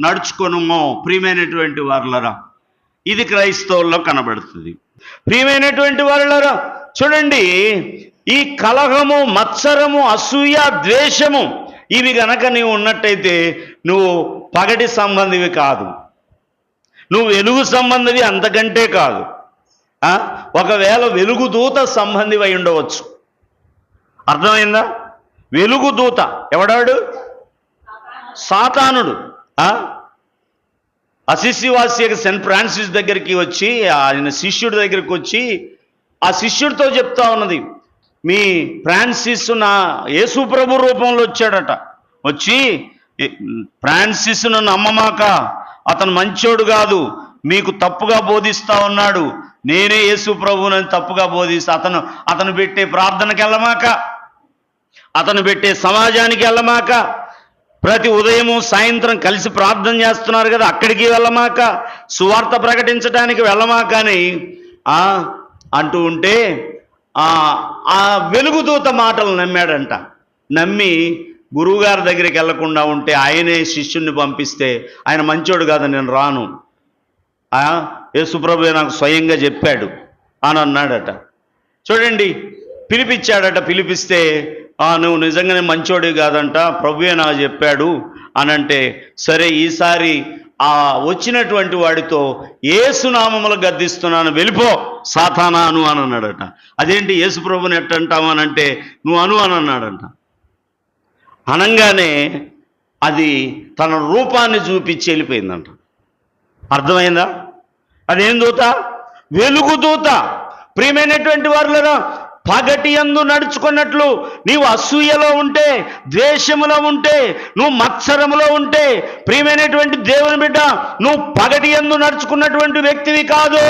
నడుచుకొనుము. ప్రియమైనటువంటి వారులరా, ఇది క్రైస్తవుల్లో కనబడుతుంది. ప్రియమైనటువంటి వారులరా, చూడండి, ఈ కలహము, మత్సరము, అసూయ, ద్వేషము ఇవి గనక నీవు ఉన్నట్టయితే నువ్వు పగటి సంబంధివి కాదు, నువ్వు వెలుగు సంబంధివి అంతకంటే కాదు. ఒకవేళ వెలుగుదూత సంబంధివి అయి ఉండవచ్చు. అర్థమైందా? వెలుగుదూత ఎవడాడు? సాతానుడు. అసిసివాసి సెయింట్ ఫ్రాన్సిస్ దగ్గరికి వచ్చి, ఆయన శిష్యుడి దగ్గరికి వచ్చి ఆ శిష్యుడితో చెప్తా ఉన్నది, మీ ఫ్రాన్సిస్ నా యేసు ప్రభు రూపంలో వచ్చాడట. వచ్చి, ఫ్రాన్సిస్ను నమ్మమాక, అతను మంచోడు కాదు, మీకు తప్పుగా బోధిస్తా ఉన్నాడు, నేనే యేసు ప్రభువునని తప్పుగా బోధిస్తా, అతను పెట్టే ప్రార్థనకి వెళ్ళమాక, అతను పెట్టే సమాజానికి వెళ్ళమాక, ప్రతి ఉదయము సాయంత్రం కలిసి ప్రార్థన చేస్తున్నారు కదా, అక్కడికి వెళ్ళమాక, సువార్త ప్రకటించడానికి వెళ్ళమాక అని అంటూ ఉంటే ఆ వెలుగుదూత మాటలు నమ్మాడంట. నమ్మి గురువుగారి దగ్గరికి వెళ్లకుండా ఉంటే ఆయనే శిష్యుణ్ణి పంపిస్తే, ఆయన మంచోడు కాదు, నేను రాను, యేసుప్రభువే నాకు స్వయంగా చెప్పాడు అని అన్నాడట. చూడండి, పిలిపించాడట. పిలిపిస్తే, నువ్వు నిజంగానే మంచోడివి కాదంట, ప్రభువే నాకు చెప్పాడు అని అంటే, సరే ఈసారి వచ్చినటువంటి వాడితో యేసునామములు గద్దిస్తున్నాను, వెళ్ళిపో సాతానా అను అని అన్నాడట. అదేంటి యేసు ప్రభుని ఎట్టంటావు అని అంటే, నువ్వు అను అని అన్నాడంట. అనంగానే అది తన రూపాన్ని చూపించి వెళ్ళిపోయిందంట. అర్థమైందా? అదేం దూత? వెలుగుదూత. ప్రియమైనటువంటి వారులరా, పగటి యందు నడుచుకున్నట్లు నీవు అసూయలో ఉంటే, ద్వేషములో ఉంటే, నువ్వు మత్సరములో ఉంటే, ప్రియమైనటువంటి దేవుని బిడ్డ, నువ్వు పగటి యందు నడుచుకున్నటువంటి వ్యక్తివి కాదు.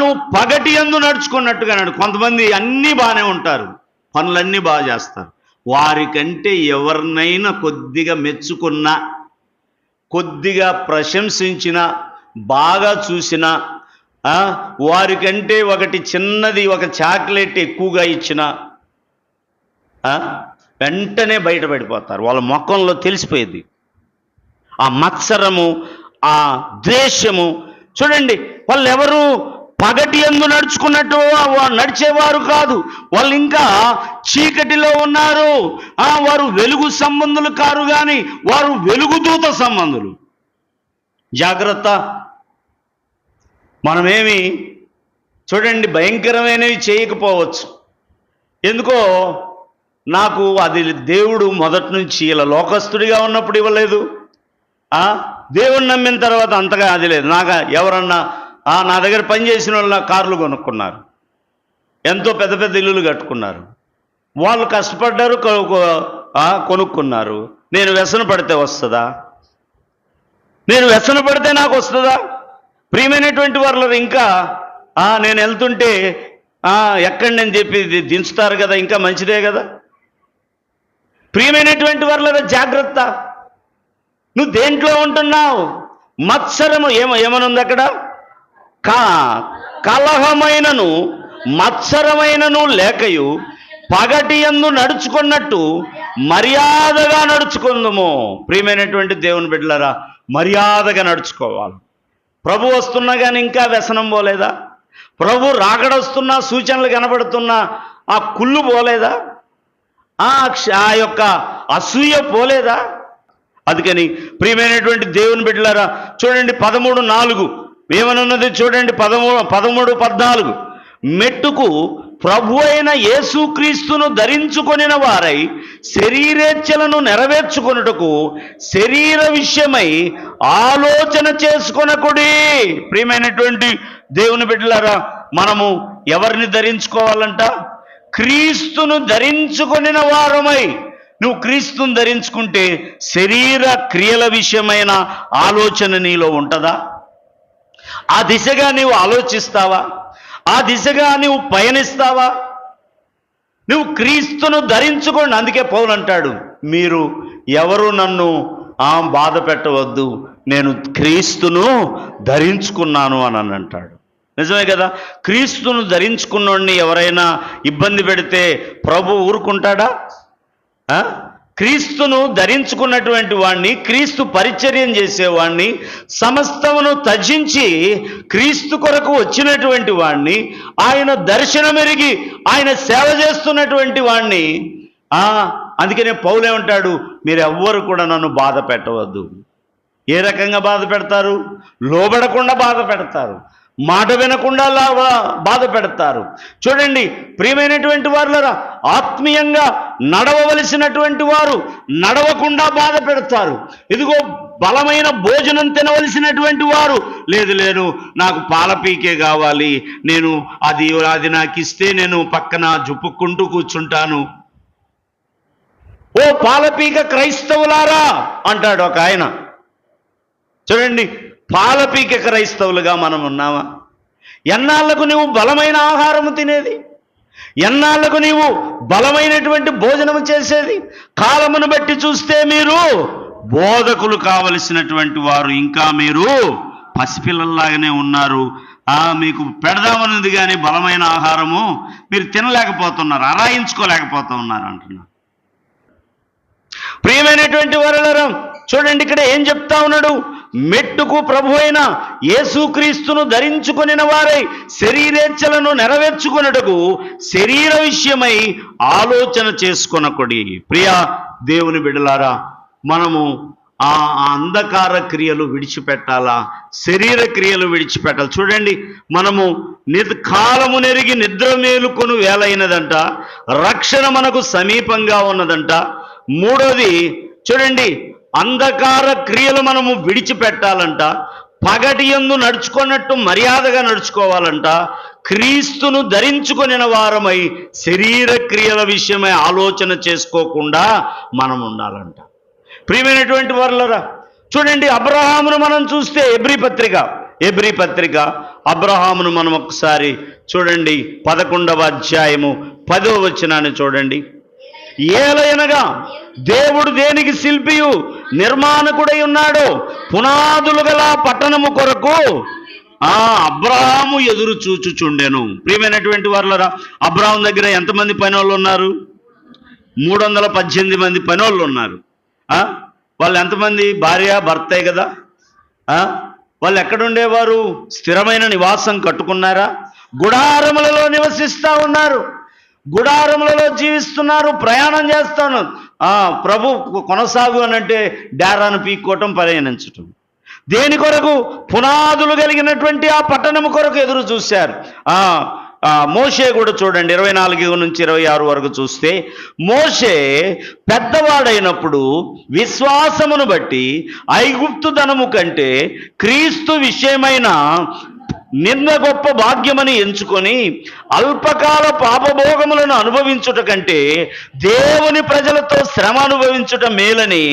నువ్వు పగటి యందు నడుచుకున్నట్టుగా కొంతమంది అన్నీ బాగానే ఉంటారు, పనులన్నీ బాగా చేస్తారు. వారికంటే ఎవరినైనా కొద్దిగా మెచ్చుకున్నా, కొద్దిగా ప్రశంసించిన, బాగా చూసిన, వారికంటే ఒకటి చిన్నది, ఒక చాక్లెట్ ఎక్కువగా ఇచ్చిన వెంటనే బయటపడిపోతారు. వాళ్ళ ముఖంలో తెలిసిపోయేది ఆ మత్సరము, ఆ ద్వేషము. చూడండి, వాళ్ళు ఎవరు పగటి యందు నడుచుకున్నట్టు నడిచేవారు కాదు, వాళ్ళు ఇంకా చీకటిలో ఉన్నారు. వారు వెలుగు సంబంధులు కారు కానీ వారు వెలుగుదూత సంబంధులు. జాగ్రత్త. మనమేమి చూడండి భయంకరమైనవి చేయకపోవచ్చు, ఎందుకో నాకు అది దేవుడు మొదటి నుంచి ఇలా లోకస్తుడిగా ఉన్నప్పుడు ఇవ్వలేదు, దేవుణ్ణి నమ్మిన తర్వాత అంతగా అది లేదు. నాకు ఎవరన్నా నా దగ్గర పనిచేసిన వాళ్ళు కార్లు కొనుక్కున్నారు, ఎంతో పెద్ద పెద్ద ఇల్లులు కట్టుకున్నారు, వాళ్ళు కష్టపడ్డారు, కొనుక్కున్నారు. నేను వ్యసన పడితే వస్తుందా? నేను వ్యసన పడితే నాకు వస్తుందా? ప్రియమైనటువంటి వాళ్ళు ఇంకా నేను వెళ్తుంటే ఎక్కడి అని చెప్పి దించుతారు కదా, ఇంకా మంచిదే కదా. ప్రియమైనటువంటి వాళ్ళ జాగ్రత్త. నువ్వు దేంట్లో ఉంటున్నావు? మత్సరము ఏమనుంది అక్కడ? కలహమైనను మత్సరమైనను లేకయు పగటి యందు నడుచుకున్నట్టు మర్యాదగా నడుచుకుందాము. ప్రియమైనటువంటి దేవుని బిడ్డలారా, మర్యాదగా నడుచుకోవాలి. ప్రభు వస్తున్నా కానీ ఇంకా వ్యసనం పోలేదా? ప్రభు రాకడొస్తున్నా, సూచనలు కనబడుతున్నా ఆ కుళ్ళు పోలేదా? ఆ యొక్క అసూయ పోలేదా? అందుకని ప్రియమైనటువంటి దేవుని బిడ్డలారా, చూడండి 13:4 ఏమనున్నది చూడండి. 13:14 మెట్టుకు ప్రభు అయిన యేసుక్రీస్తును ధరించుకొనిన వారై శరీరేచ్ఛలను నెరవేర్చుకొనుటకు శరీర విషయమై ఆలోచన చేసుకొనకుడి. ప్రియమైనటువంటి దేవుని బిడ్డలారా, మనము ఎవరిని ధరించుకోవాలంట? క్రీస్తును ధరించుకొనిన వారమై. నువ్వు క్రీస్తును ధరించుకుంటే శరీర క్రియల విషయమైన ఆలోచన నీలో ఉంటుందా? ఆ దిశగా నీవు ఆలోచిస్తావా? ఆ దిశగా నువ్వు పయనిస్తావా? నువ్వు క్రీస్తును ధరించుకోండి. అందుకే పౌలు అంటాడు, మీరు ఎవరు నన్ను బాధ పెట్టవద్దు, నేను క్రీస్తును ధరించుకున్నాను అని అంటాడు. నిజమే కదా? క్రీస్తును ధరించుకున్నోడిని ఎవరైనా ఇబ్బంది పెడితే ప్రభు ఊరుకుంటాడా? క్రీస్తును ధరించుకున్నటువంటి వాణ్ణి, క్రీస్తు పరిచర్యం చేసేవాణ్ణి, సమస్తమును త్యజించి క్రీస్తు కొరకు వచ్చినటువంటి వాణ్ణి, ఆయన దర్శనమెరిగి ఆయన సేవ చేస్తున్నటువంటి వాణ్ణి అందుకనే పౌలేమంటాడు, మీరెవ్వరు కూడా నన్ను బాధ పెట్టవద్దు. ఏ రకంగా బాధ పెడతారు? లోబడకుండా బాధ పెడతారు, మాట వినకుండా బాధ పెడతారు. చూడండి ప్రియమైనటువంటి వారులారా, ఆత్మీయంగా నడవవలసినటువంటి వారు నడవకుండా బాధ పెడతారు. ఇదిగో బలమైన భోజనం తినవలసినటువంటి వారు, లేదు నాకు పాల పీకే కావాలి, నేను అది నాకు ఇస్తే నేను పక్కన జుప్పుకుంటూ కూర్చుంటాను. ఓ పాలపీక క్రైస్తవులారా అంటాడు ఒక ఆయన. చూడండి, పాలపీక క్రైస్తవులుగా మనం ఉన్నామా? ఎన్నాళ్లకు నీవు బలమైన ఆహారము తినేది? ఎన్నాళ్లకు నీవు బలమైనటువంటి భోజనము చేసేది? కాలమును బట్టి చూస్తే మీరు బోధకులు కావలసినటువంటి వారు, ఇంకా మీరు పసిపిల్లల్లాగానే ఉన్నారు. మీకు పెడదామన్నది కానీ బలమైన ఆహారము మీరు తినలేకపోతున్నారు, అరాయించుకోలేకపోతూ ఉన్నారు అంటున్నారు. ప్రియమైనటువంటి వారులారా, చూడండి ఇక్కడ ఏం చెప్తా ఉన్నాడు? మెట్టుకు ప్రభు అయిన యేసుక్రీస్తును ధరించుకొనిన వారై శరీరేచ్ఛలను నెరవేర్చుకొనుటకు శరీర విషయమై ఆలోచన చేసుకొనకుడి. ప్రియ దేవుని బిడ్డలారా, మనము ఆ అంధకార క్రియలు విడిచిపెట్టాలా? శరీర క్రియలు విడిచిపెట్టాలి. చూడండి, మనము కాలము నెరిగి నిద్ర మేలుకొను వేలైనదంట, రక్షణ మనకు సమీపంగా ఉన్నదంట. మూడోది చూడండి, అంధకార క్రియలు మనము విడిచిపెట్టాలంట, పగటి యందు నడుచుకున్నట్టు మర్యాదగా నడుచుకోవాలంట, క్రీస్తును ధరించుకొనిన వారమై శరీర క్రియల విషయమై ఆలోచన చేసుకోకుండా మనం ఉండాలంట. ప్రియమైనటువంటి వారులారా, చూడండి అబ్రహామును మనం చూస్తే, హెబ్రీ పత్రిక హెబ్రీ పత్రిక అబ్రహామును మనం ఒకసారి చూడండి, 11వ అధ్యాయము 10వ వచనాన్ని చూడండి. ఏలయనగా దేవుడు దేనికి శిల్పియు నిర్మాణకుడై ఉన్నాడో పునాదులు గల పట్టణము కొరకు అబ్రహాము ఎదురు చూచుచుండెను. ప్రియమైనటువంటి వారులారా, అబ్రహాము దగ్గర ఎంతమంది పనోళ్ళు ఉన్నారు? 318 మంది పనోళ్ళు ఉన్నారు. వాళ్ళు ఎంతమంది? భార్య భర్తే కదా. వాళ్ళు ఎక్కడుండేవారు? స్థిరమైన నివాసం కట్టుకున్నారా? గుడారములలో నివసిస్తూ ఉన్నారు, గుడారములలో జీవిస్తున్నారు, ప్రయాణం చేస్తాను. ప్రభు కొనసాగు అనంటే డేరాను పీక్కోవటం, ప్రయాణించటం. దేని కొరకు? పునాదులు కలిగినటువంటి ఆ పట్టణము కొరకు ఎదురు చూశారు. మోషే కూడా చూడండి, 24 నుంచి 26 వరకు చూస్తే, మోషే పెద్దవాడైనప్పుడు విశ్వాసమును బట్టి ఐగుప్తు ధనము కంటే క్రీస్తు విషయమైన నిన్న గొప్ప భాగ్యమని ఎంచుకొని అల్పకాల పాపభోగములను అనుభవించుట కంటే దేవుని ప్రజలతో శ్రమ అనుభవించుట మేలని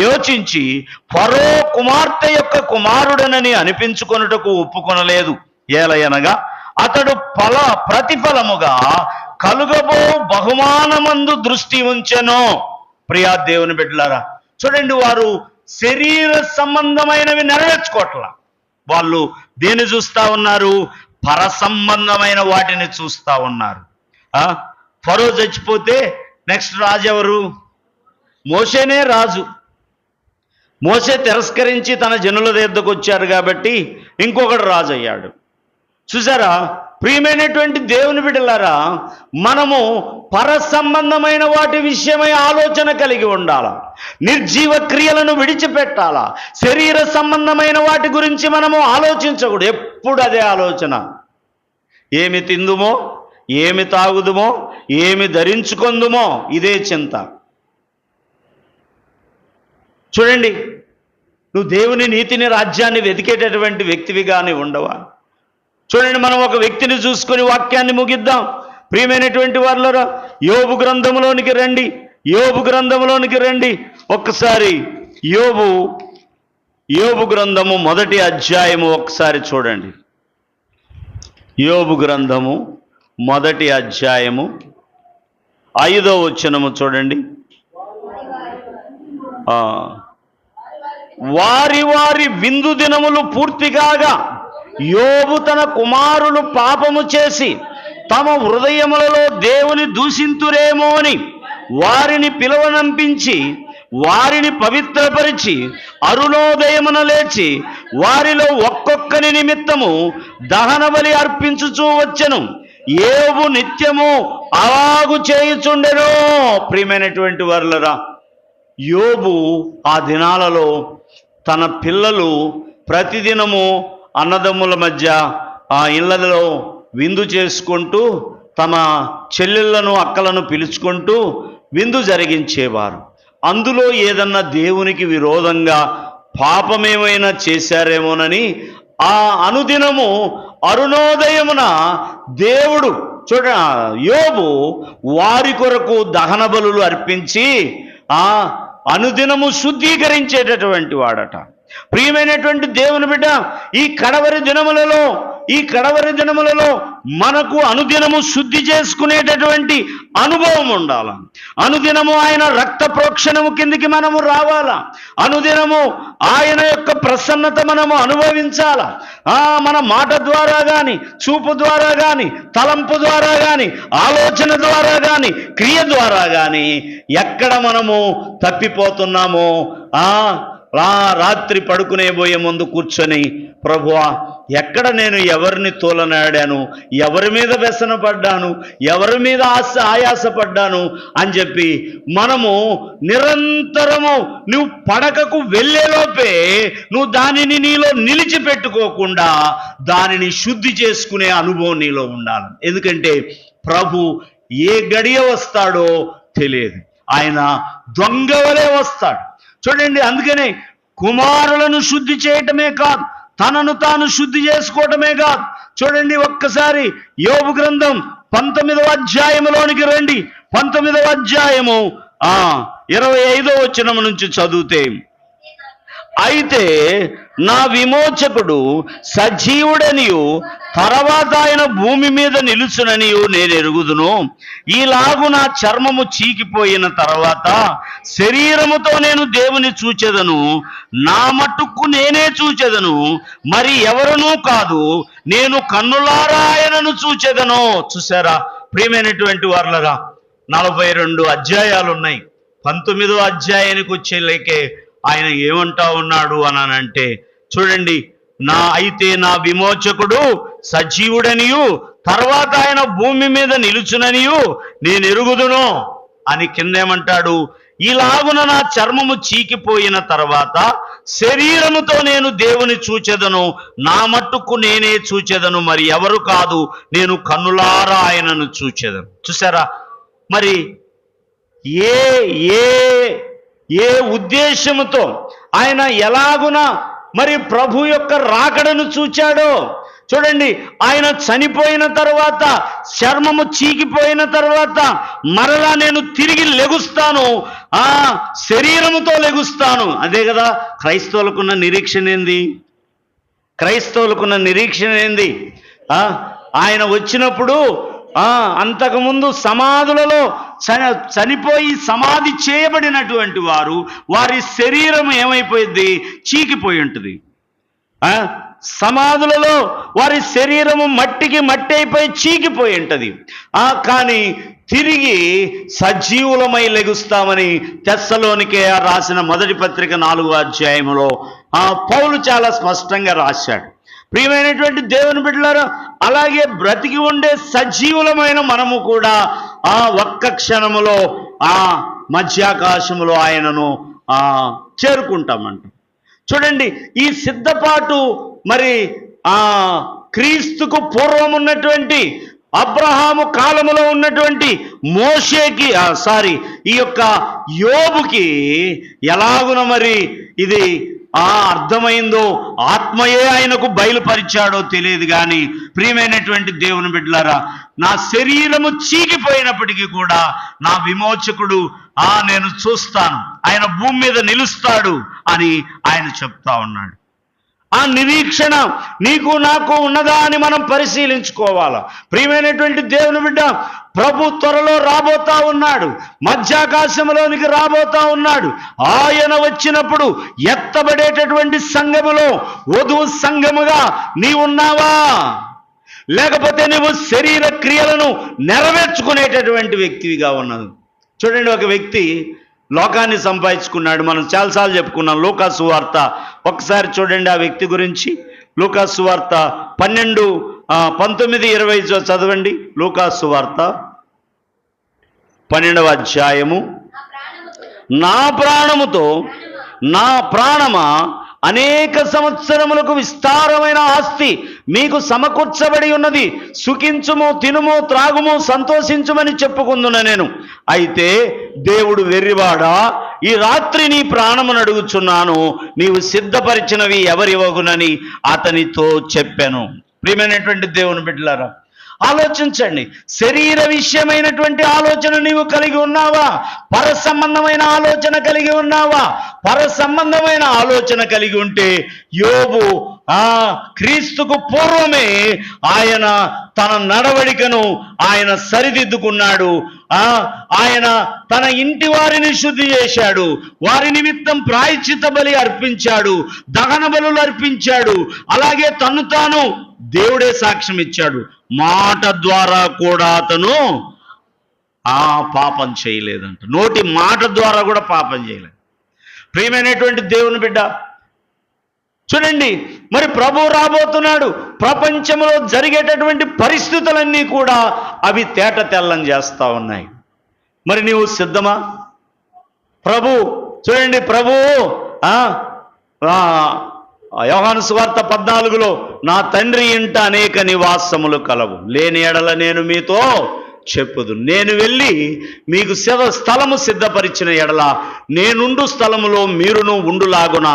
యోచించి ఫరో కుమార్తె యొక్క కుమారుడనని అనిపించుకొనుటకు ఒప్పుకొనలేదు. ఏలయనగా అతడు ప్రతిఫలముగా కలుగబో బహుమానమందు దృష్టి ఉంచెను. ప్రియా దేవుని బిడ్డలారా, చూడండి, వారు శరీర సంబంధమైనవి నెరవేర్చుకోవట్లా. వాళ్ళు దేన్ని చూస్తా ఉన్నారు? పర సంబంధమైన వాటిని చూస్తా ఉన్నారు. ఫరో చచ్చిపోతే నెక్స్ట్ రాజు ఎవరు? మోషేనే రాజు. మోషే తిరస్కరించి తన జనుల దగ్గరకు వచ్చారు కాబట్టి ఇంకొకడు రాజు అయ్యాడు. చూసారా? ప్రియమైనటువంటి దేవుని బిడ్డలారా, మనము పర సంబంధమైన వాటి విషయమై ఆలోచన కలిగి ఉండాలా. నిర్జీవ క్రియలను విడిచిపెట్టాలా. శరీర సంబంధమైన వాటి గురించి మనము ఆలోచించకూడదు. ఎప్పుడు అదే ఆలోచన. ఏమి తిందుమో, ఏమి తాగుదుమో, ఏమి ధరించుకొందుమో, ఇదే చింత. చూడండి, నువ్వు దేవుని నీతిని, రాజ్యాన్ని వెతికేటటువంటి వ్యక్తివిగానే ఉండవా? చూడండి, మనం ఒక వ్యక్తిని చూసుకొని వాక్యాన్ని ముగిద్దాం. ప్రియమైనటువంటి వారులారా, యోబు గ్రంథంలోనికి రండి. యోబు గ్రంథంలోనికి రండి ఒక్కసారి. యోబు గ్రంథము 1వ అధ్యాయము ఒకసారి చూడండి. యోబు గ్రంథము 1వ అధ్యాయము 5వ వచనము చూడండి. వారి వారి విందు దినములు పూర్తి కాగా యోబు తన కుమారులు పాపము చేసి తమ హృదయములలో దేవుని దూషింతురేమో అని వారిని పిలువనంపించి వారిని పవిత్రపరిచి అరుణోదయమున లేచి వారిలో ఒక్కొక్కని నిమిత్తము దహన బలి అర్పించుచూ వచ్చెను. యోబు నిత్యము అలాగు చేయుచుండెను. ప్రియమైనటువంటి వారులారా, యోబు ఆ దినాలలో తన పిల్లలు ప్రతిదినము అన్నదమ్ముల మధ్య ఆ ఇళ్లలో విందు చేసుకుంటూ తమ చెల్లెళ్లను, అక్కలను పిలుచుకుంటూ విందు జరిగించేవారు. అందులో ఏదన్నా దేవునికి విరోధంగా పాపమేమైనా చేశారేమోనని ఆ అనుదినము అరుణోదయమున దేవుడు యోబు వారి కొరకు దహన బలులు అర్పించి అనుదినము శుద్ధీకరించేటటువంటి వాడట. ప్రియమైనటువంటి దేవుని బిడ్డ, ఈ కడవరి దినములలో మనకు అనుదినము శుద్ధి చేసుకునేటటువంటి అనుభవం ఉండాలి. అనుదినము ఆయన రక్త ప్రోక్షణము కిందికి మనము రావాలా. అనుదినము ఆయన యొక్క ప్రసన్నత మనము అనుభవించాలా. మన మాట ద్వారా కానీ, చూపు ద్వారా కానీ, తలంపు ద్వారా కానీ, ఆలోచన ద్వారా కానీ, క్రియ ద్వారా కానీ ఎక్కడ మనము తప్పిపోతున్నామో రాత్రి పడుకునే పోయే ముందు కూర్చొని, ప్రభువా, ఎక్కడ నేను ఎవరిని తోలనాడాను, ఎవరి మీద వ్యసన పడ్డాను, ఎవరి మీద ఆయాసపడ్డాను అని చెప్పి మనము నిరంతరము నువ్వు పడకకు వెళ్ళేలోపే నువ్వు దానిని నీలో నిలిచిపెట్టుకోకుండా దానిని శుద్ధి చేసుకునే అనుభవం నీలో ఉండాలి. ఎందుకంటే ప్రభు ఏ గడియ వస్తాడో తెలియదు. ఆయన దొంగ వలె వస్తాడు. చూడండి, అందుకనే కుమారులను శుద్ధి చేయటమే కాదు, తనను తాను శుద్ధి చేసుకోవటమే కాదు. చూడండి, ఒక్కసారి యోబు గ్రంథం 19వ అధ్యాయములోనికి రండి. 19వ అధ్యాయము 25వ వచనం నుంచి చదివితే, అయితే నా విమోచకుడు సజీవుడనియు తర్వాత ఆయన భూమి మీద నిలుచుననియు నేను ఎరుగుదును. ఈలాగు నా చర్మము చీకిపోయిన తర్వాత శరీరముతో నేను దేవుని చూచెదను, నా మట్టుకు నేనే చూచెదను, మరి ఎవరునూ కాదు, నేను కన్నులారా ఆయనను చూచెదను. చూసారా ప్రియమైనటువంటి వారలరా, 42 అధ్యాయాలు ఉన్నాయి. 19వ అధ్యాయానికి వచ్చేలేకే ఆయన ఏమంటా ఉన్నాడు అనంటే, చూడండి, అయితే నా విమోచకుడు సజీవుడనియు తర్వాత ఆయన భూమి మీద నిలుచుననియు నేను ఎరుగుదును అని కిందేమంటాడు, ఈలాగున నా చర్మము చీకిపోయిన తర్వాత శరీరముతో నేను దేవుని చూచెదను, నా మట్టుకు నేనే చూచెదను, మరి ఎవరు కాదు, నేను కన్నులారా ఆయనను చూచెదను. చూసారా, మరి ఏ ఏ ఏ ఉద్దేశముతో ఆయన ఎలాగున మరి ప్రభు యొక్క రాకడను చూచాడో చూడండి. ఆయన చనిపోయిన తర్వాత, చర్మము చీకిపోయిన తర్వాత మరలా నేను తిరిగి లెగుస్తాను, శరీరముతో లెగుస్తాను. అదే కదా క్రైస్తవులకున్న నిరీక్షణ ఏంది? క్రైస్తవులకున్న నిరీక్షణ ఏంది? ఆయన వచ్చినప్పుడు అంతకుముందు సమాధులలో చనిపోయి సమాధి చేయబడినటువంటి వారి శరీరం ఏమైపోయింది? చీకిపోయి ఉంటుంది. సమాధులలో వారి శరీరము మట్టికి మట్టి అయిపోయి చీకిపోయి ఉంటుంది. కానీ తిరిగి సజీవులమై లెగుస్తామని తెస్సలోనికే రాసిన మొదటి పత్రిక 4వ అధ్యాయములో పౌలు చాలా స్పష్టంగా రాశాడు. ప్రియమైనటువంటి దేవుని బిడ్డలారా, అలాగే బ్రతికి ఉండే సజీవులమైన మనము కూడా ఒక్క క్షణములో మధ్యాకాశములో ఆయనను చేరుకుంటామంట. చూడండి, ఈ సిద్ధపాటు మరి క్రీస్తుకు పూర్వం ఉన్నటువంటి అబ్రహాము కాలములో ఉన్నటువంటి మోషేకి ఈ యొక్క యోబుకి ఎలాగున మరి ఇది అర్థమైందో, ఆత్మయే ఆయనకు బయలుపరిచాడో తెలియదు. కానీ ప్రియమైనటువంటి దేవుని బిడ్డలారా, నా శరీరము చీకిపోయినప్పటికీ కూడా నా విమోచకుడు నేను చూస్తాను, ఆయన భూమి మీద నిలుస్తాడు అని ఆయన చెప్తా ఉన్నాడు. ఆ నిరీక్షణ నీకు నాకు ఉన్నదా అని మనం పరిశీలించుకోవాలా. ప్రియమైనటువంటి దేవుని బిడ్డ, ప్రభు త్వరలో రాబోతా ఉన్నాడు, మధ్యాకాశంలోనికి రాబోతా ఉన్నాడు. ఆయన వచ్చినప్పుడు ఎత్తబడేటటువంటి సంఘములో వధువు సంఘముగా నీవున్నావా, లేకపోతే నువ్వు శరీర క్రియలను నెరవేర్చుకునేటటువంటి వ్యక్తివిగా ఉన్నావు? చూడండి, ఒక వ్యక్తి లోకాన్ని సంపాదించుకున్నాడు. మనం చాలాసార్లు చెప్పుకున్నాం లూకా సువార్త. ఒకసారి చూడండి ఆ వ్యక్తి గురించి. లూకా సువార్త 12, 19, 20 చదవండి. లూకా సువార్త 12వ అధ్యాయము. నా ప్రాణముతో నా ప్రాణమా, అనేక సంవత్సరములకు విస్తారమైన ఆస్తి మీకు సమకూర్చబడి ఉన్నది, సుఖించుము, తినుము, త్రాగుము, సంతోషించుమని చెప్పుకుందున నేను. అయితే దేవుడు వెర్రివాడా, ఈ రాత్రి నీ ప్రాణమును అడుగుచున్నాను, నీవు సిద్ధపరిచినవి ఎవరివగునని అతనితో చెప్పాను. ప్రియమైనటువంటి దేవుని బిడ్డలారా, ఆలోచించండి. శరీర విషయమైనటువంటి ఆలోచన నీవు కలిగి ఉన్నావా? పర సంబంధమైన ఆలోచన కలిగి ఉన్నావా? పర సంబంధమైన ఆలోచన కలిగి ఉంటే యోబు క్రీస్తుకు పూర్వమే ఆయన తన నడవడికను ఆయన సరిదిద్దుకున్నాడు. ఆయన తన ఇంటి వారిని శుద్ధి చేశాడు, వారి నిమిత్తం ప్రాయశ్చిత్త బలి అర్పించాడు, దహన బలులు అర్పించాడు. అలాగే తను తాను దేవుడే సాక్ష్యం ఇచ్చాడు, మాట ద్వారా కూడా అతను పాపం చేయలేదంట. నోటి మాట ద్వారా కూడా పాపం చేయలేదు. ప్రియమైనటువంటి దేవుని బిడ్డ, చూడండి, మరి ప్రభు రాబోతున్నాడు. ప్రపంచంలో జరిగేటటువంటి పరిస్థితులన్నీ కూడా అవి తేట తెల్లం చేస్తా ఉన్నాయి. మరి నీవు సిద్ధమా? చూడండి, ప్రభు యోహాను సువార్త 14లో నా తండ్రి ఇంట అనేక నివాసములు కలవు, లేని ఎడల నేను మీతో చెప్పుదు. నేను వెళ్ళి మీకు స్థలము సిద్ధపరిచిన ఎడల నేనుండు స్థలములో మీరును ఉండులాగున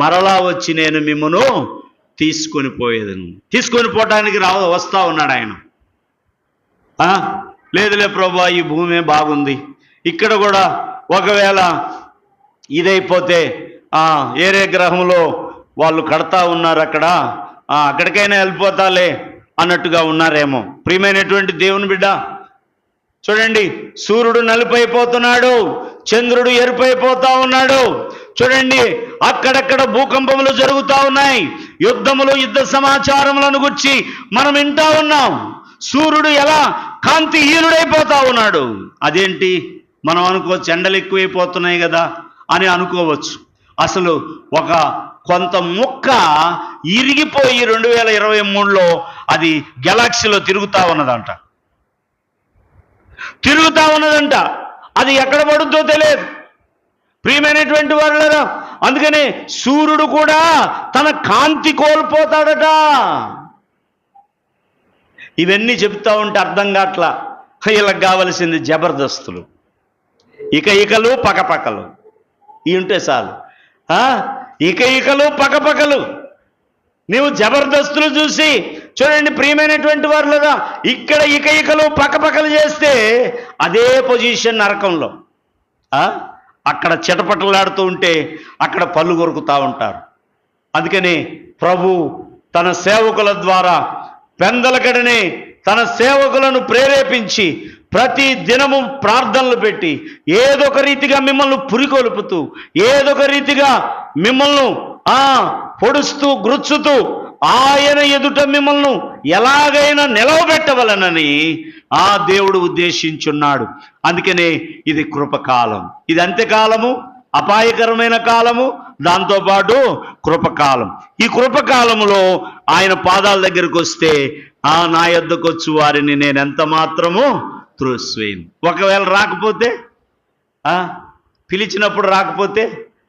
మరలా వచ్చి నేను మిమ్మను తీసుకొని పోవటానికి వస్తా ఉన్నాడు ఆయన. లేదులే ప్రభు, ఈ భూమి బాగుంది, ఇక్కడ కూడా ఒకవేళ ఇదైపోతే ఏరే గ్రహంలో వాళ్ళు కడతా ఉన్నారు, అక్కడికైనా వెళ్ళిపోతాలే అన్నట్టుగా ఉన్నారేమో. ప్రియమైనటువంటి దేవుని బిడ్డ, చూడండి, సూర్యుడు నలుపైపోతున్నాడు, చంద్రుడు ఎరుపైపోతా ఉన్నాడు. చూడండి, అక్కడక్కడ భూకంపములు జరుగుతూ ఉన్నాయి, యుద్ధములు, యుద్ధ సమాచారములను గురించి మనం వింటా ఉన్నాం. సూర్యుడు ఎలా కాంతిహీనుడైపోతా ఉన్నాడు. అదేంటి, మనం అనుకోవచ్చు ఎండలు ఎక్కువైపోతున్నాయి కదా అని అనుకోవచ్చు. అసలు కొంత ముక్క ఇరిగిపోయి 2023లో అది గెలాక్సీలో తిరుగుతా ఉన్నదంట. అది ఎక్కడ పడుద్దో తెలియదు. ప్రియమైనటువంటి వారులారా, అందుకనే సూర్యుడు కూడా తన కాంతి కోల్పోతాడట. ఇవన్నీ చెప్తా ఉంటే అర్థం కావట్లా. వీళ్ళకి కావలసింది జబర్దస్తులు, ఇకలు పకపకలు ఇవి ఉంటే చాలు. ఇకలు పకపకలు, నీవు జబర్దస్తులు చూసి చూడండి. ప్రియమైనటువంటి వారులారా, ఇక్కడ ఇకలు పకపకలు చేస్తే అదే పొజిషన్ నరకంలో. అక్కడ చిటపటలాడుతూ ఉంటే అక్కడ పళ్ళు కొరుకుతూ ఉంటారు. అందుకని ప్రభు తన సేవకుల ద్వారా పెందలకడనే తన సేవకులను ప్రేరేపించి ప్రతి దినము ప్రార్థనలు పెట్టి ఏదొక రీతిగా మిమ్మల్ని పురికొల్పుతూ, ఏదొక రీతిగా మిమ్మల్ని పొడుస్తూ గుచ్చుతూ ఆయన ఎదుట మిమ్మల్ని ఎలాగైనా నిలవబెట్టవలనని దేవుడు ఉద్దేశించున్నాడు. అందుకనే ఇది కృపకాలం. ఇది అంత్యకాలము, అపాయకరమైన కాలము, దాంతోపాటు కృపకాలం. ఈ కృపకాలములో ఆయన పాదాల దగ్గరికి వస్తే నా యొద్దకు వచ్చు వారిని నేను ఎంత మాత్రము త్రోసివేయను. ఒకవేళ రాకపోతే, పిలిచినప్పుడు రాకపోతే,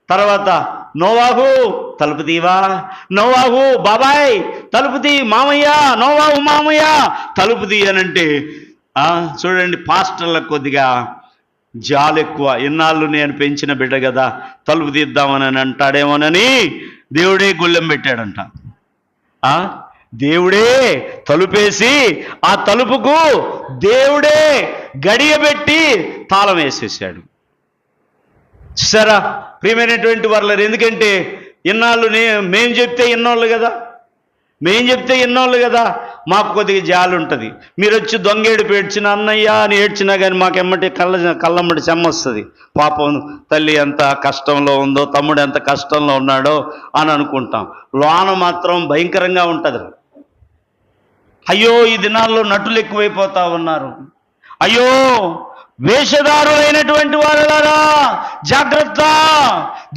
తర్వాత నోవాహు తలుపు తీవా, నోవాహు బాబాయ్ తలుపు తీ, మామయ్య నోవాహు మామయ్య తలుపు తీయనంటే చూడండి, పాస్టర్లకు కొద్దిగా జాలు ఎక్కువ. ఇన్నాళ్ళు నేను పెంచిన బిడ్డ కదా, తలుపు తీద్దామని అంటాడేమోనని దేవుడే గుళ్ళెం పెట్టాడంట. దేవుడే తలుపేసి ఆ తలుపుకు దేవుడే గడియబెట్టి తాళం వేసేసాడు. సరే ప్రియమైనటువంటి వాళ్ళు, ఎందుకంటే ఇన్నాళ్ళు మేం చెప్తే ఇన్నోళ్ళు కదా, మాకు కొద్దిగా జాలి ఉంటుంది. మీరు వచ్చి దొంగేడు పేడ్చిన అన్నయ్య అని ఏడ్చినా కానీ మాకెమ్మటి కళ్ళమ్మటి చెమ్మ వస్తుంది. పాపం తల్లి ఎంత కష్టంలో ఉందో, తమ్ముడు ఎంత కష్టంలో ఉన్నాడో అని అనుకుంటాం. లోన మాత్రం భయంకరంగా ఉంటుంది. అయ్యో, ఈ దినాల్లో నటులు ఎక్కువైపోతా ఉన్నారు. అయ్యో, వేషధారులైనటువంటి వాళ్ళారా జాగ్రత్త,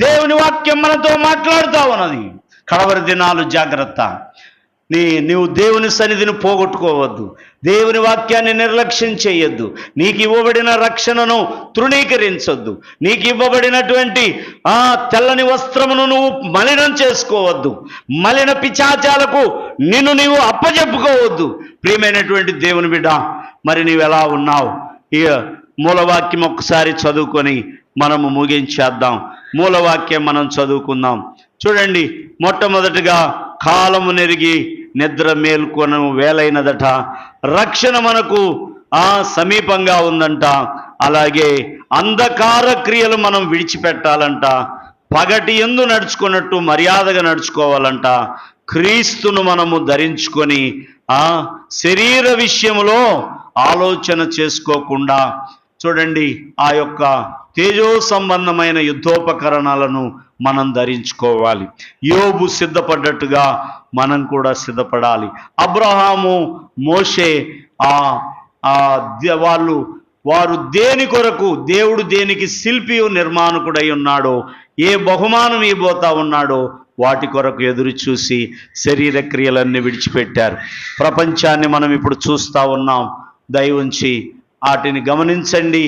దేవుని వాక్యం మనతో మాట్లాడుతూ ఉన్నది. కడవరి దినాలు జాగ్రత్త. నీవు దేవుని సన్నిధిని పోగొట్టుకోవద్దు, దేవుని వాక్యాన్ని నిర్లక్ష్యం చేయొద్దు, నీకు ఇవ్వబడిన రక్షణను తృణీకరించొద్దు, నీకు ఇవ్వబడినటువంటి తెల్లని వస్త్రమును నువ్వు మలినం చేసుకోవద్దు, మలిన పిచాచాలకు నీవు అప్పజెప్పుకోవద్దు. ప్రియమైనటువంటి దేవుని బిడ్డ, మరి నీవు ఎలా ఉన్నావు? మూలవాక్యం ఒక్కసారి చదువుకొని మనము ముగించేద్దాం. మూలవాక్యం మనం చదువుకుందాం. చూడండి, మొట్టమొదటిగా కాలము నెరిగి నిద్ర మేల్కొను వేలైనదట, రక్షణ మనకు సమీపంగా ఉందంట. అలాగే అంధకార క్రియలు మనం విడిచిపెట్టాలంట, పగటి యందు నడుచుకున్నట్టు మర్యాదగా నడుచుకోవాలంట, క్రీస్తును మనము ధరించుకొని శరీర విషయంలో ఆలోచన చేసుకోకుండా చూడండి ఆ యొక్క తేజో సంబంధమైన యుద్ధోపకరణాలను మనం ధరించుకోవాలి. యోబు సిద్ధపడ్డట్టుగా మనం కూడా సిద్ధపడాలి. అబ్రహాము, మోషే వారు దేని కొరకు, దేవుడు దేనికి శిల్పి నిర్మాణకుడై ఉన్నాడో, ఏ బహుమానం ఇవ్వబోతా ఉన్నాడో వాటి కొరకు ఎదురు చూసి శరీర క్రియలన్నీ విడిచిపెట్టారు. ప్రపంచాన్ని మనం ఇప్పుడు చూస్తూ ఉన్నాం. దయవుంచి వాటిని గమనించండి.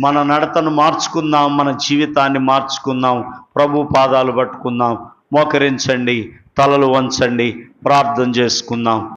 మన నడతను మార్చుకుందాం, మన జీవితాన్ని మార్చుకుందాం, ప్రభు పాదాలు పట్టుకుందాం, మోకరించండి, తలలు వంచండి, ప్రార్థన చేసుకుందాం.